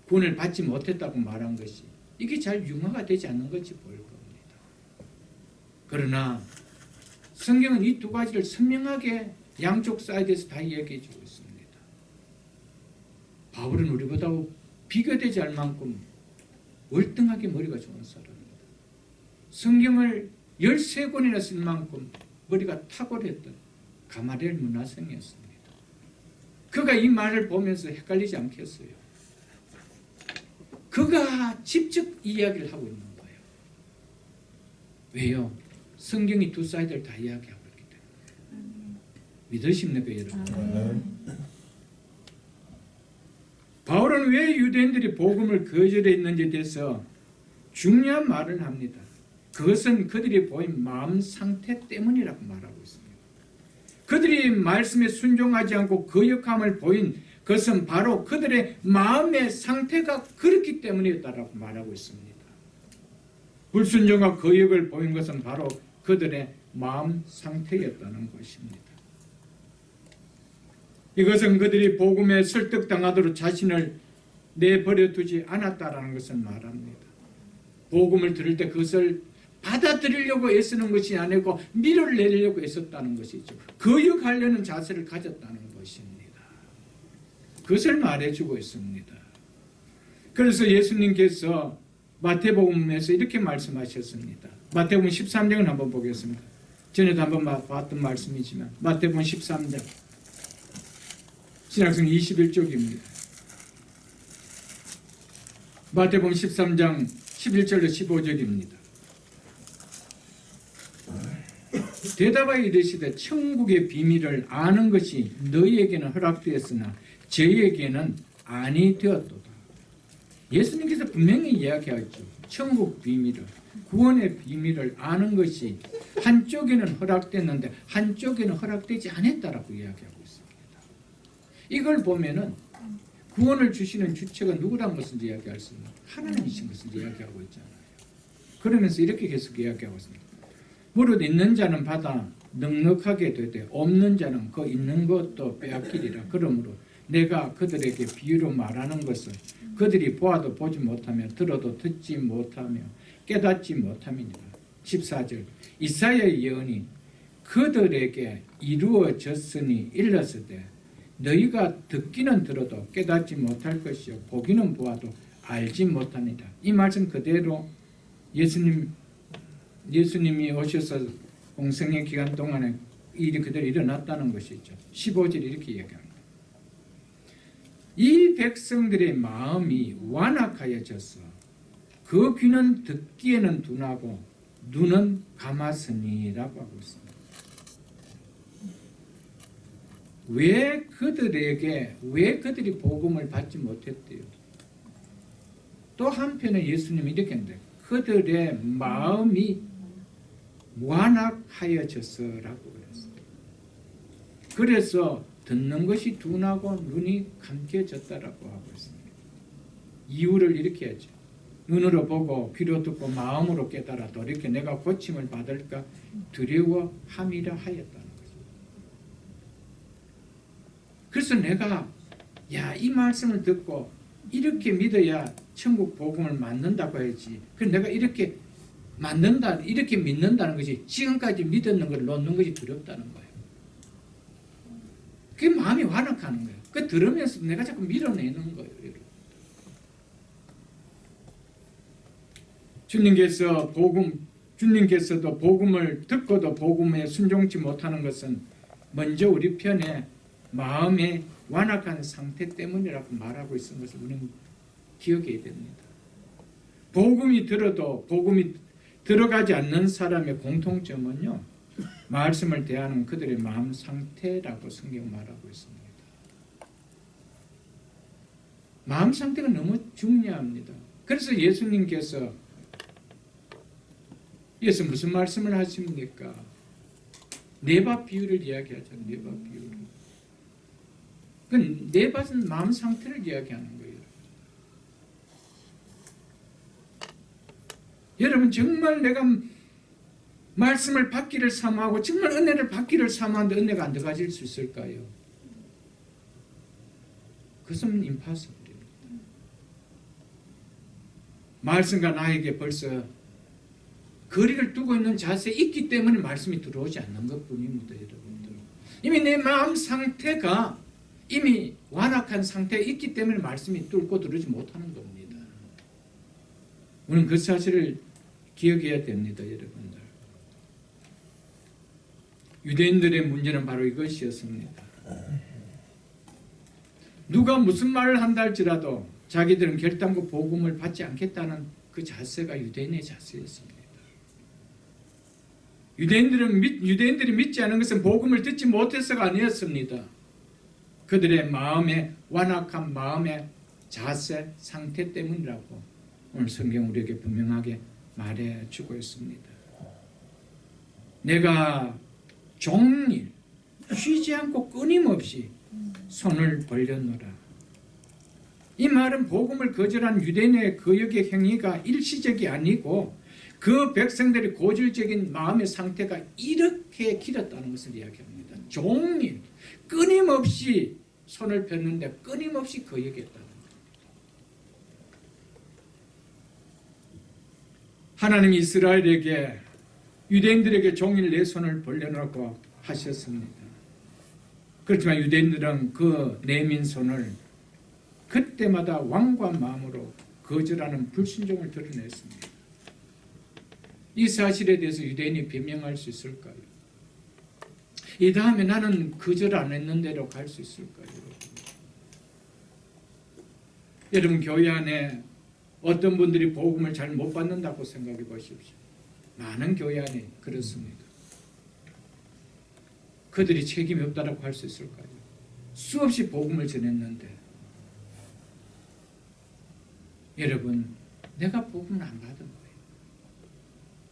S1: 구원을 받지 못했다고 말한 것이 이게 잘 융화가 되지 않는 것이 보일 겁니다. 그러나 성경은 이 두 가지를 선명하게 양쪽 사이드에서 다 이야기해 주고 있습니다. 바울은 우리보다 비교되지 않을 만큼 월등하게 머리가 좋은 사람입니다. 성경을 13권이나 쓸 만큼 머리가 탁월했던 가마리엘 문화생이었습니다. 그가 이 말을 보면서 헷갈리지 않겠어요? 그가 직접 이야기를 하고 있는 거예요. 왜요? 성경이 두 사이드를 다 이야기하고 있기 때문에. 믿으십니까, 여러분? 바울은 왜 유대인들이 복음을 거절했는지에 대해서 중요한 말을 합니다. 그것은 그들이 보인 마음 상태 때문이라고 말하고 있습니다. 그들이 말씀에 순종하지 않고 거역함을 보인 그것은 바로 그들의 마음의 상태가 그렇기 때문이었다라고 말하고 있습니다. 불순종과 거역을 보인 것은 바로 그들의 마음 상태였다는 것입니다. 이것은 그들이 복음에 설득당하도록 자신을 내버려 두지 않았다라는 것을 말합니다. 복음을 들을 때 그것을 받아들이려고 애쓰는 것이 아니고 밀어내려고 애썼다는 것이죠. 거역하려는 자세를 가졌다는 것입니다. 그것을 말해주고 있습니다. 그래서 예수님께서 마태복음에서 이렇게 말씀하셨습니다. 마태복음 13장을 한번 보겠습니다. 전에도 한번 봤던 말씀이지만 마태복음 13장 신약성 21쪽입니다. 마태복음 13장 11절로 15절입니다. 대답하여 이르시되 천국의 비밀을 아는 것이 너희에게는 허락되었으나 저희에게는 아니 되었도다. 예수님께서 분명히 이야기하죠. 천국 비밀을, 구원의 비밀을 아는 것이 한쪽에는 허락됐는데 한쪽에는 허락되지 않았다라고 이야기하고 있습니다. 이걸 보면은 구원을 주시는 주체가 누구란 것을 이야기할 수 있는 하나님이신 것을 이야기하고 있잖아요. 그러면서 이렇게 계속 이야기하고 있습니다. 무릇 있는 자는 받아 넉넉하게 되되 없는 자는 그 있는 것도 빼앗기리라. 그러므로 내가 그들에게 비유로 말하는 것은 그들이 보아도 보지 못하며 들어도 듣지 못하며 깨닫지 못함이니라. 14절 이사야의 예언이 그들에게 이루어졌으니 일렀으되 너희가 듣기는 들어도 깨닫지 못할 것이요 보기는 보아도 알지 못합니다. 이 말씀 그대로 예수님이 오셔서 공생의 기간 동안에 일이 그대로 일어났다는 것이죠. 15절 이렇게 얘기합니다. 이 백성들의 마음이 완악하여져서 그 귀는 듣기에는 둔하고 눈은 감았으니라고 하고 있습니다. 왜 그들이 복음을 받지 못했대요? 또 한편에 예수님이 이렇게 했는데 그들의 마음이 완악하여져서라고 그랬어요. 그래서 듣는 것이 둔하고 눈이 감겨졌다라고 하고 있습니다. 이유를 이렇게 하죠. 눈으로 보고 귀로 듣고 마음으로 깨달아도 이렇게 내가 고침을 받을까 두려워함이라 하였다는 거죠. 그래서 내가 이 말씀을 듣고 이렇게 믿어야 천국 복음을 맞는다고 해야지. 그래서 내가 이렇게 이렇게 믿는다는 것이 지금까지 믿었는 걸 놓는 것이 두렵다는 거예요. 그게 마음이 완악하는 거예요. 그 들으면서 내가 자꾸 밀어내는 거예요. 주님께서도 복음을 듣고도 복음에 순종치 못하는 것은 먼저 우리 편에 마음의 완악한 상태 때문이라고 말하고 있는 것을 우리는 기억해야 됩니다. 복음이 들어도 복음이 들어가지 않는 사람의 공통점은요, 말씀을 대하는 그들의 마음 상태라고 성경 말하고 있습니다. 마음 상태가 너무 중요합니다. 그래서 예수님께서 무슨 말씀을 하십니까? 네밥 비유를 이야기하죠. 네밥 비유를. 그 네밥은 마음 상태를 이야기하는 거예요. 여러분 정말 내가 말씀을 받기를 사모하고 정말 은혜를 받기를 사모하는데 은혜가 안 들어가질 수 있을까요? 그것은 임파서블입니다. 말씀과 나에게 벌써 거리를 두고 있는 자세에 있기 때문에 말씀이 들어오지 않는 것뿐입니다. 여러분들. 이미 내 마음 상태가 이미 완악한 상태에 있기 때문에 말씀이 뚫고 들어오지 못하는 겁니다. 우리는 그 사실을 기억해야 됩니다. 여러분들. 유대인들의 문제는 바로 이것이었습니다. 누가 무슨 말을 한다 할지라도 자기들은 결단코 복음을 받지 않겠다는 그 자세가 유대인의 자세였습니다. 유대인들이 믿지 않은 것은 복음을 듣지 못해서가 아니었습니다. 그들의 마음의 완악한 마음의 자세, 상태 때문이라고 오늘 성경 우리에게 분명하게 말해주고 있습니다. 내가 종일 쉬지 않고 끊임없이 손을 벌려노라. 이 말은 복음을 거절한 유대인의 거역의 행위가 일시적이 아니고 그 백성들의 고질적인 마음의 상태가 이렇게 길었다는 것을 이야기합니다. 종일 끊임없이 손을 폈는데 끊임없이 거역했다는 거예요. 하나님이 이스라엘에게 유대인들에게 종일 내 손을 벌려놓고 하셨습니다. 그렇지만 유대인들은 그 내민 손을 그때마다 완고한 마음으로 거절하는 불순종을 드러냈습니다. 이 사실에 대해서 유대인이 변명할 수 있을까요? 이 다음에 나는 거절 안 했는 대로 갈 수 있을까요? 여러분 교회 안에 어떤 분들이 복음을 잘 못 받는다고 생각해 보십시오. 많은 교회 안에 그렇습니다. 그들이 책임이 없다고 할 수 있을까요? 수없이 복음을 전했는데 여러분 내가 복음을 안 받은 거예요.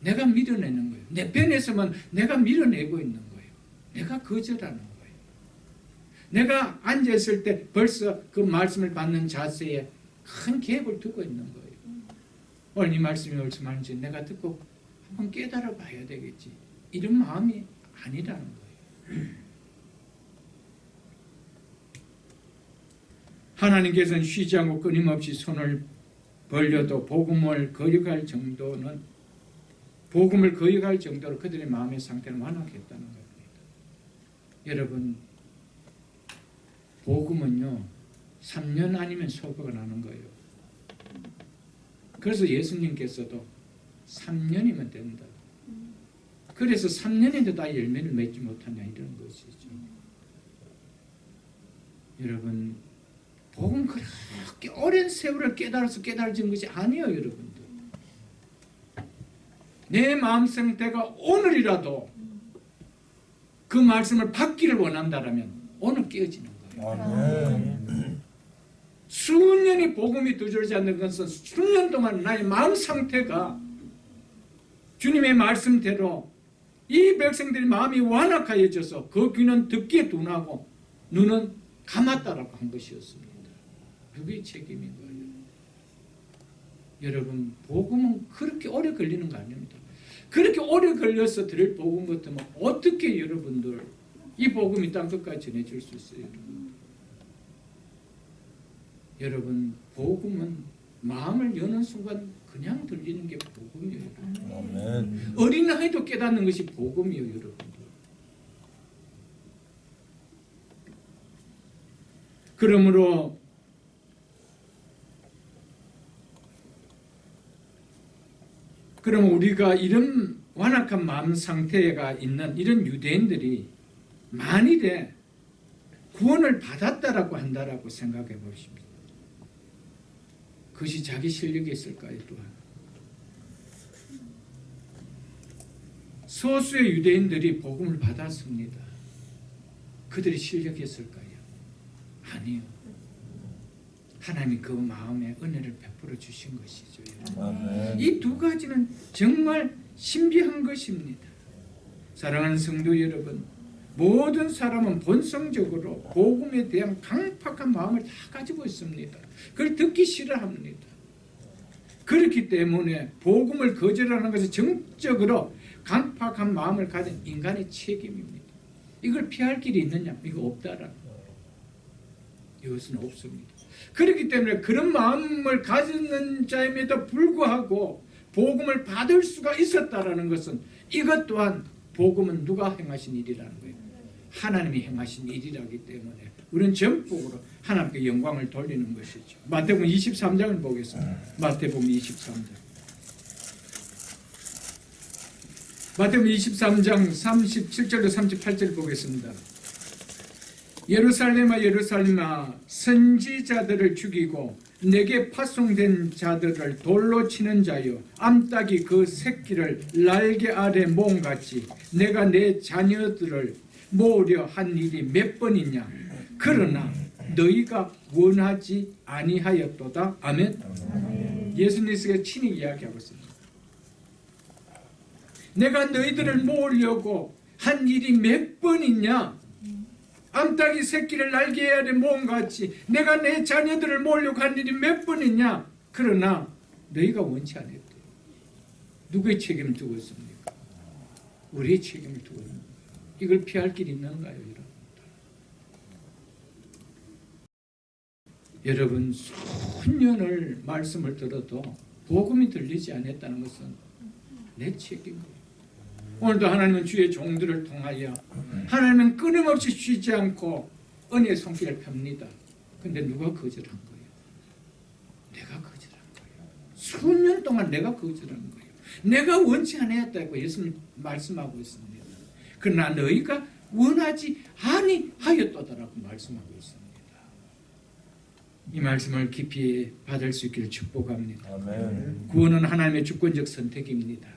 S1: 내가 밀어내는 거예요. 내 편에서만 내가 밀어내고 있는 거예요. 내가 거절하는 거예요. 내가 앉아있을 때 벌써 그 말씀을 받는 자세에 큰 계획을 두고 있는 거예요. 오늘 이 말씀이 무슨 말인지 내가 듣고 한번 깨달아 봐야 되겠지. 이런 마음이 아니라는 거예요. 하나님께서는 쉬지 않고 끊임없이 손을 벌려도 복음을 거역할 정도로 그들의 마음의 상태를 완악했다는 겁니다. 여러분 복음은요 3년 아니면 소거가 나는 거예요. 그래서 예수님께서도 3년이면 된다. 그래서 3년인데 다 열매를 맺지 못하냐 이런 것이죠. 여러분, 복음 그렇게 오랜 세월을 깨달아서 깨달아진 것이 아니에요, 여러분들. 내 마음 상태가 오늘이라도 그 말씀을 받기를 원한다면 오늘 깨어지는 거예요. 수년이 복음이 두절지 않는 것은 수년 동안 나의 마음 상태가 주님의 말씀대로 이 백성들의 마음이 완악하여져서 그 귀는 듣기에 둔하고 눈은 감았다라고 한 것이었습니다. 그게 책임인 거예요. 여러분, 복음은 그렇게 오래 걸리는 거 아닙니다. 그렇게 오래 걸려서 들을 복음 같으면 어떻게 여러분들 이 복음이 땅 끝까지 전해질 수 있어요? 여러분, 복음은 마음을 여는 순간 그냥 들리는 게 복음이에요. 아멘. 어린아이도 깨닫는 것이 복음이에요, 여러분들. 그러므로 그럼 우리가 이런 완악한 마음 상태가 있는 이런 유대인들이 만일에 구원을 받았다라고 한다라고 생각해 보십시오. 그것이 자기 실력이 있을까요? 또한 소수의 유대인들이 복음을 받았습니다. 그들이 실력이 있을까요? 아니요. 하나님이 그 마음에 은혜를 베풀어 주신 것이죠. 이 두 가지는 정말 신비한 것입니다. 사랑하는 성도 여러분, 모든 사람은 본성적으로 복음에 대한 강팍한 마음을 다 가지고 있습니다. 그걸 듣기 싫어합니다. 그렇기 때문에 복음을 거절하는 것은 정적으로 강팍한 마음을 가진 인간의 책임입니다. 이걸 피할 길이 있느냐? 이거 없다라는 거예요. 이것은 없습니다. 그렇기 때문에 그런 마음을 가지는 자임에도 불구하고 복음을 받을 수가 있었다라는 것은 이것 또한 복음은 누가 행하신 일이라는 거예요. 하나님이 행하신 일이라기 때문에 우리는 전폭으로 하나님께 영광을 돌리는 것이죠. 마태복음 23장을 보겠습니다. 마태복음 23장. 마태복음 23장 37절로 38절 보겠습니다. 예루살렘아 예루살렘아 선지자들을 죽이고 내게 파송된 자들을 돌로 치는 자여 암탉이 그 새끼를 날개 아래 모음같이 내가 내 자녀들을 모으려 한 일이 몇 번이냐. 그러나 너희가 원하지 아니하였도다. 아멘. 예수님께서 친히 이야기하고 있습니다. 내가 너희들을 모으려고 한 일이 몇 번이냐. 암탉이 새끼를 날개 아래 모음같이 내가 내 자녀들을 모으려고 한 일이 몇 번이냐. 그러나 너희가 원치 않았대. 누구의 책임을 두고 있습니까? 우리의 책임을 두고 있는 거예요. 이걸 피할 길이 있는가요? 여러분, 수년을 말씀을 들어도 복음이 들리지 않았다는 것은 내 책임이에요. 오늘도 하나님은 주의 종들을 통하여 하나님은 끊임없이 쉬지 않고 은혜의 손길을 펴니다. 그런데 누가 거절한 거예요? 내가 거절한 거예요. 수년 동안 내가 거절한 거예요. 내가 원치 않았다고 예수님 말씀하고 있습니다. 그러나 너희가 원하지 아니하였도다라고 말씀하고 있습니다. 이 말씀을 깊이 받을 수 있기를 축복합니다. 아멘. 구원은 하나님의 주권적 선택입니다.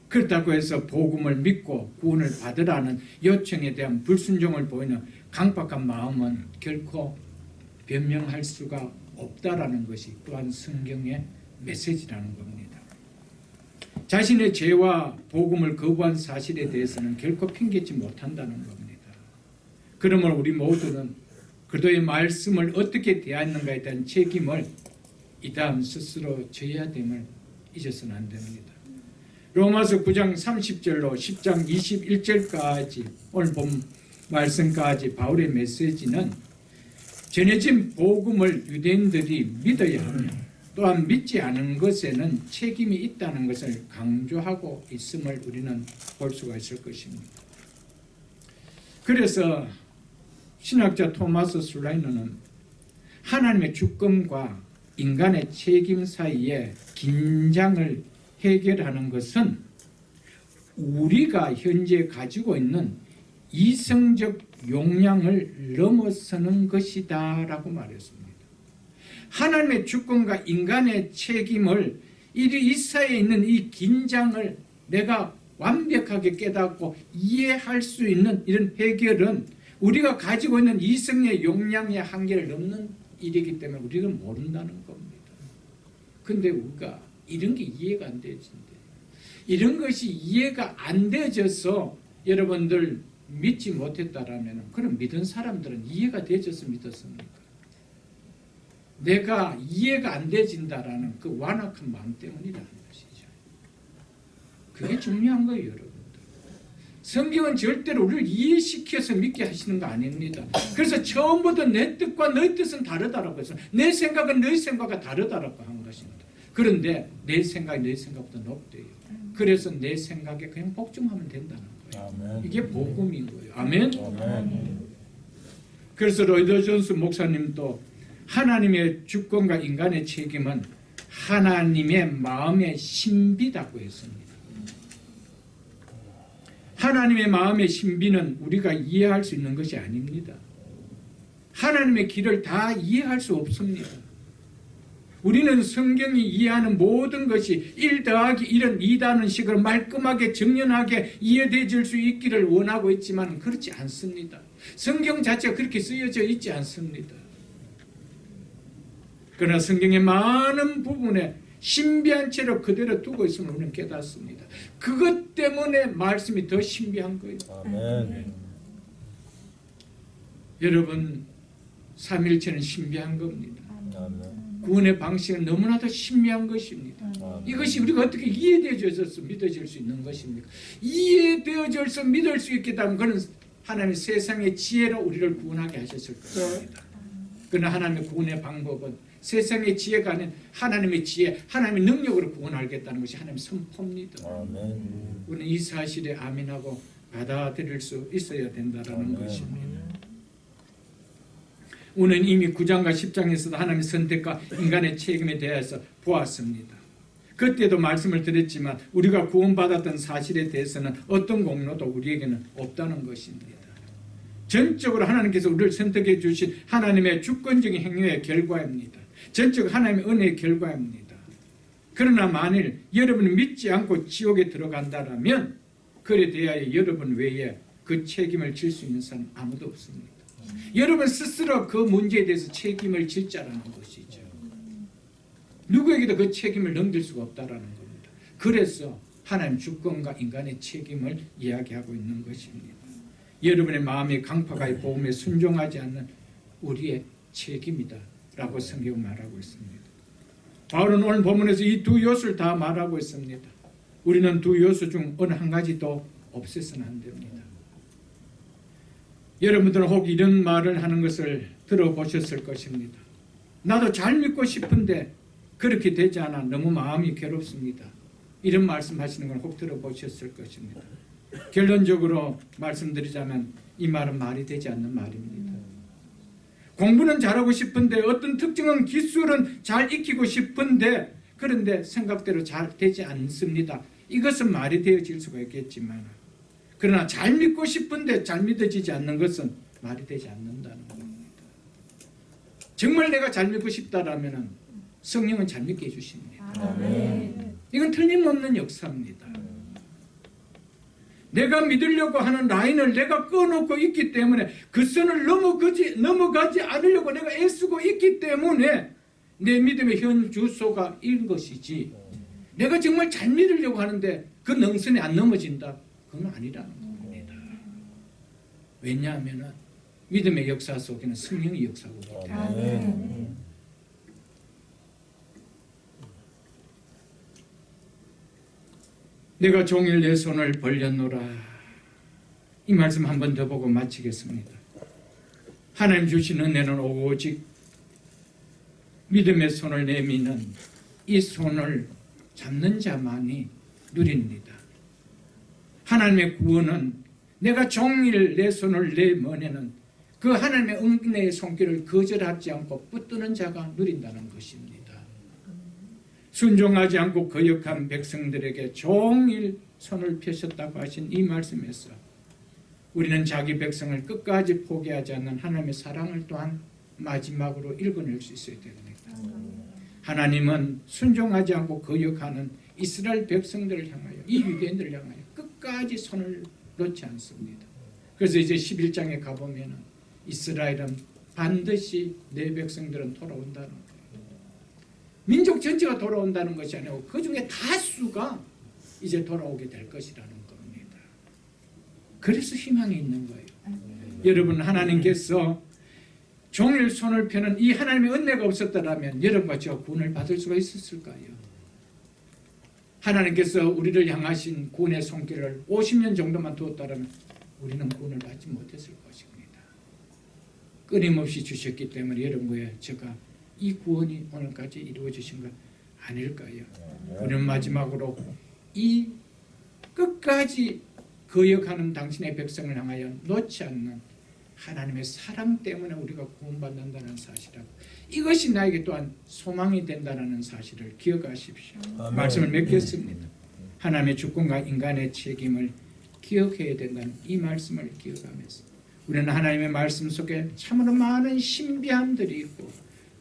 S1: 그렇다고 해서 복음을 믿고 구원을 받으라는 요청에 대한 불순종을 보이는 강박한 마음은 결코 변명할 수가 없다라는 것이 또한 성경의 메시지라는 겁니다. 자신의 죄와 복음을 거부한 사실에 대해서는 결코 핑계지 못한다는 겁니다. 그러므로 우리 모두는 그리스도의 말씀을 어떻게 대하는가에 대한 책임을 이 다음 스스로 져야 됨을 잊어서는 안 됩니다. 로마서 9장 30절로 10장 21절까지 오늘 본 말씀까지 바울의 메시지는 전해진 복음을 유대인들이 믿어야 하며 또한 믿지 않은 것에는 책임이 있다는 것을 강조하고 있음을 우리는 볼 수가 있을 것입니다. 그래서 신학자 토마스 슬라이너는 하나님의 주권과 인간의 책임 사이에 긴장을 해결하는 것은 우리가 현재 가지고 있는 이성적 용량을 넘어서는 것이다 라고 말했습니다. 하나님의 주권과 인간의 책임을 이 사이에 있는 이 긴장을 내가 완벽하게 깨닫고 이해할 수 있는 이런 해결은 우리가 가지고 있는 이성의 용량의 한계를 넘는 일이기 때문에 우리가 모른다는 겁니다. 근데 우리가 이런 게 이해가 안 되어진대. 이런 것이 이해가 안 되어져서 여러분들 믿지 못했다라면 그럼 믿은 사람들은 이해가 되어져서 믿었습니까? 내가 이해가 안 되어진다라는 그 완악한 마음 때문이라는 것이죠. 그게 중요한 거예요, 여러분들. 성경은 절대로 우리를 이해시켜서 믿게 하시는 거 아닙니다. 그래서 처음부터 내 뜻과 너희 뜻은 다르다라고 해서 내 생각은 너희 생각과 다르다라고 한 것입니다. 그런데 내 생각이 너희 생각보다 높대요. 그래서 내 생각에 그냥 복종하면 된다는 거예요.
S2: 아멘.
S1: 이게 복음인 거예요. 아멘?
S2: 아멘.
S1: 그래서 로이더 존스 목사님도 하나님의 주권과 인간의 책임은 하나님의 마음의 신비라고 했습니다. 하나님의 마음의 신비는 우리가 이해할 수 있는 것이 아닙니다. 하나님의 길을 다 이해할 수 없습니다. 우리는 성경이 이해하는 모든 것이 1 더하기 1은 2다는 식으로 말끔하게 정연하게 이해되질 수 있기를 원하고 있지만 그렇지 않습니다. 성경 자체가 그렇게 쓰여져 있지 않습니다. 그러나 성경의 많은 부분에 신비한 채로 그대로 두고 있음을 우리는 깨닫습니다. 그것 때문에 말씀이 더 신비한 거예요.
S2: 아멘.
S1: 여러분, 삼일체는 신비한 겁니다.
S2: 아멘.
S1: 구원의 방식은 너무나도 신비한 것입니다.
S2: 아멘.
S1: 이것이 우리가 어떻게 이해되어져서 믿어질 수 있는 것입니까? 이해되어져서 믿을 수 있게 되면 그는 하나님의 세상의 지혜로 우리를 구원하게 하셨을 것입니다. 그러나 하나님의 구원의 방법은 세상의 지혜가 아닌 하나님의 지혜, 하나님의 능력으로 구원하겠다는 것이 하나님의 선포입니다.
S2: 아멘.
S1: 우리는 이 사실에 아멘하고 받아들일 수 있어야 된다는 것입니다. 우리는 이미 9장과 10장에서도 하나님의 선택과 인간의 책임에 대해서 보았습니다. 그때도 말씀을 드렸지만 우리가 구원받았던 사실에 대해서는 어떤 공로도 우리에게는 없다는 것입니다. 전적으로 하나님께서 우리를 선택해 주신 하나님의 주권적인 행위의 결과입니다. 전적 하나님의 은혜의 결과입니다. 그러나 만일 여러분이 믿지 않고 지옥에 들어간다면 그에 대하여 여러분 외에 그 책임을 질 수 있는 사람 아무도 없습니다. 여러분 스스로 그 문제에 대해서 책임을 질 자라는 것이죠. 누구에게도 그 책임을 넘길 수가 없다라는 겁니다. 그래서 하나님 주권과 인간의 책임을 이야기하고 있는 것입니다. 여러분의 마음이 강파가 이 복음에 순종하지 않는 우리의 책임이다 라고 성경은 말하고 있습니다. 바울은 오늘 본문에서 이 두 요소를 다 말하고 있습니다. 우리는 두 요소 중 어느 한 가지도 없애서는 안 됩니다. 여러분들은 혹 이런 말을 하는 것을 들어보셨을 것입니다. 나도 잘 믿고 싶은데 그렇게 되지 않아 너무 마음이 괴롭습니다. 이런 말씀하시는 걸 혹 들어보셨을 것입니다. 결론적으로 말씀드리자면 이 말은 말이 되지 않는 말입니다. 공부는 잘하고 싶은데 어떤 특정한 기술은 잘 익히고 싶은데 그런데 생각대로 잘 되지 않습니다. 이것은 말이 되어질 수가 있겠지만 그러나 잘 믿고 싶은데 잘 믿어지지 않는 것은 말이 되지 않는다는 겁니다. 정말 내가 잘 믿고 싶다라면 성령은 잘 믿게 해주십니다.
S2: 아멘.
S1: 이건 틀림없는 역사입니다. 내가 믿으려고 하는 라인을 내가 꺼놓고 있기 때문에 그 선을 넘어가지 않으려고 내가 애쓰고 있기 때문에 내 믿음의 현 주소가 인 것이지 내가 정말 잘 믿으려고 하는데 그 능선에 안 넘어진다. 그건 아니라는 겁니다. 왜냐하면 믿음의 역사 속에는 성령이 역사하고 있기 때문에
S2: 아멘.
S1: 내가 종일 내 손을 벌렸노라. 이 말씀 한 번 더 보고 마치겠습니다. 하나님 주신 은혜는 오직 믿음의 손을 내미는 이 손을 잡는 자만이 누립니다. 하나님의 구원은 내가 종일 내 손을 내머내는 그 하나님의 은혜의 손길을 거절하지 않고 붙드는 자가 누린다는 것입니다. 순종하지 않고 거역한 백성들에게 종일 손을 펴셨다고 하신 이 말씀에서 우리는 자기 백성을 끝까지 포기하지 않는 하나님의 사랑을 또한 마지막으로 읽어낼 수 있어야 됩니다. 하나님은 순종하지 않고 거역하는 이스라엘 백성들을 향하여, 이 유대인들을 향하여 끝까지 손을 놓지 않습니다. 그래서 이제 11장에 가보면 이스라엘은 반드시 내 백성들은 돌아온다는 거예요. 민족 전체가 돌아온다는 것이 아니고 그 중에 다수가 이제 돌아오게 될 것이라는 겁니다. 그래서 희망이 있는 거예요. 여러분, 하나님께서 종일 손을 펴는 이 하나님의 은혜가 없었다면 여러분과 저 구원을 받을 수가 있었을까요? 하나님께서 우리를 향하신 구원의 손길을 50년 정도만 두었다면 우리는 구원을 받지 못했을 것입니다. 끊임없이 주셨기 때문에 여러분과 제가 이 구원이 오늘까지 이루어지신 것 아닐까요? 우리는 마지막으로 이 끝까지 거역하는 당신의 백성을 향하여 놓지 않는 하나님의 사랑 때문에 우리가 구원받는다는 사실하고 이것이 나에게 또한 소망이 된다는 사실을 기억하십시오.
S2: 아멘.
S1: 말씀을 맺겠습니다. 하나님의 주권과 인간의 책임을 기억해야 된다는 이 말씀을 기억하면서 우리는 하나님의 말씀 속에 참으로 많은 신비함들이 있고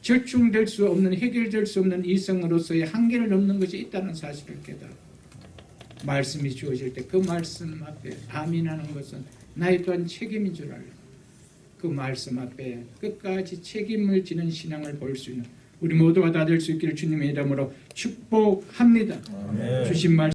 S1: 절충될 수 없는, 해결될 수 없는 이성으로서의 한계를 넘는 것이 있다는 사실을 깨달아 말씀이 주어질 때 그 말씀 앞에 아멘하는 것은 나의 또한 책임인 줄 알고 그 말씀 앞에 끝까지 책임을 지는 신앙을 볼 수 있는 우리 모두가 다 될 수 있기를 주님의 이름으로 축복합니다.
S2: 아멘.
S1: 주신 말씀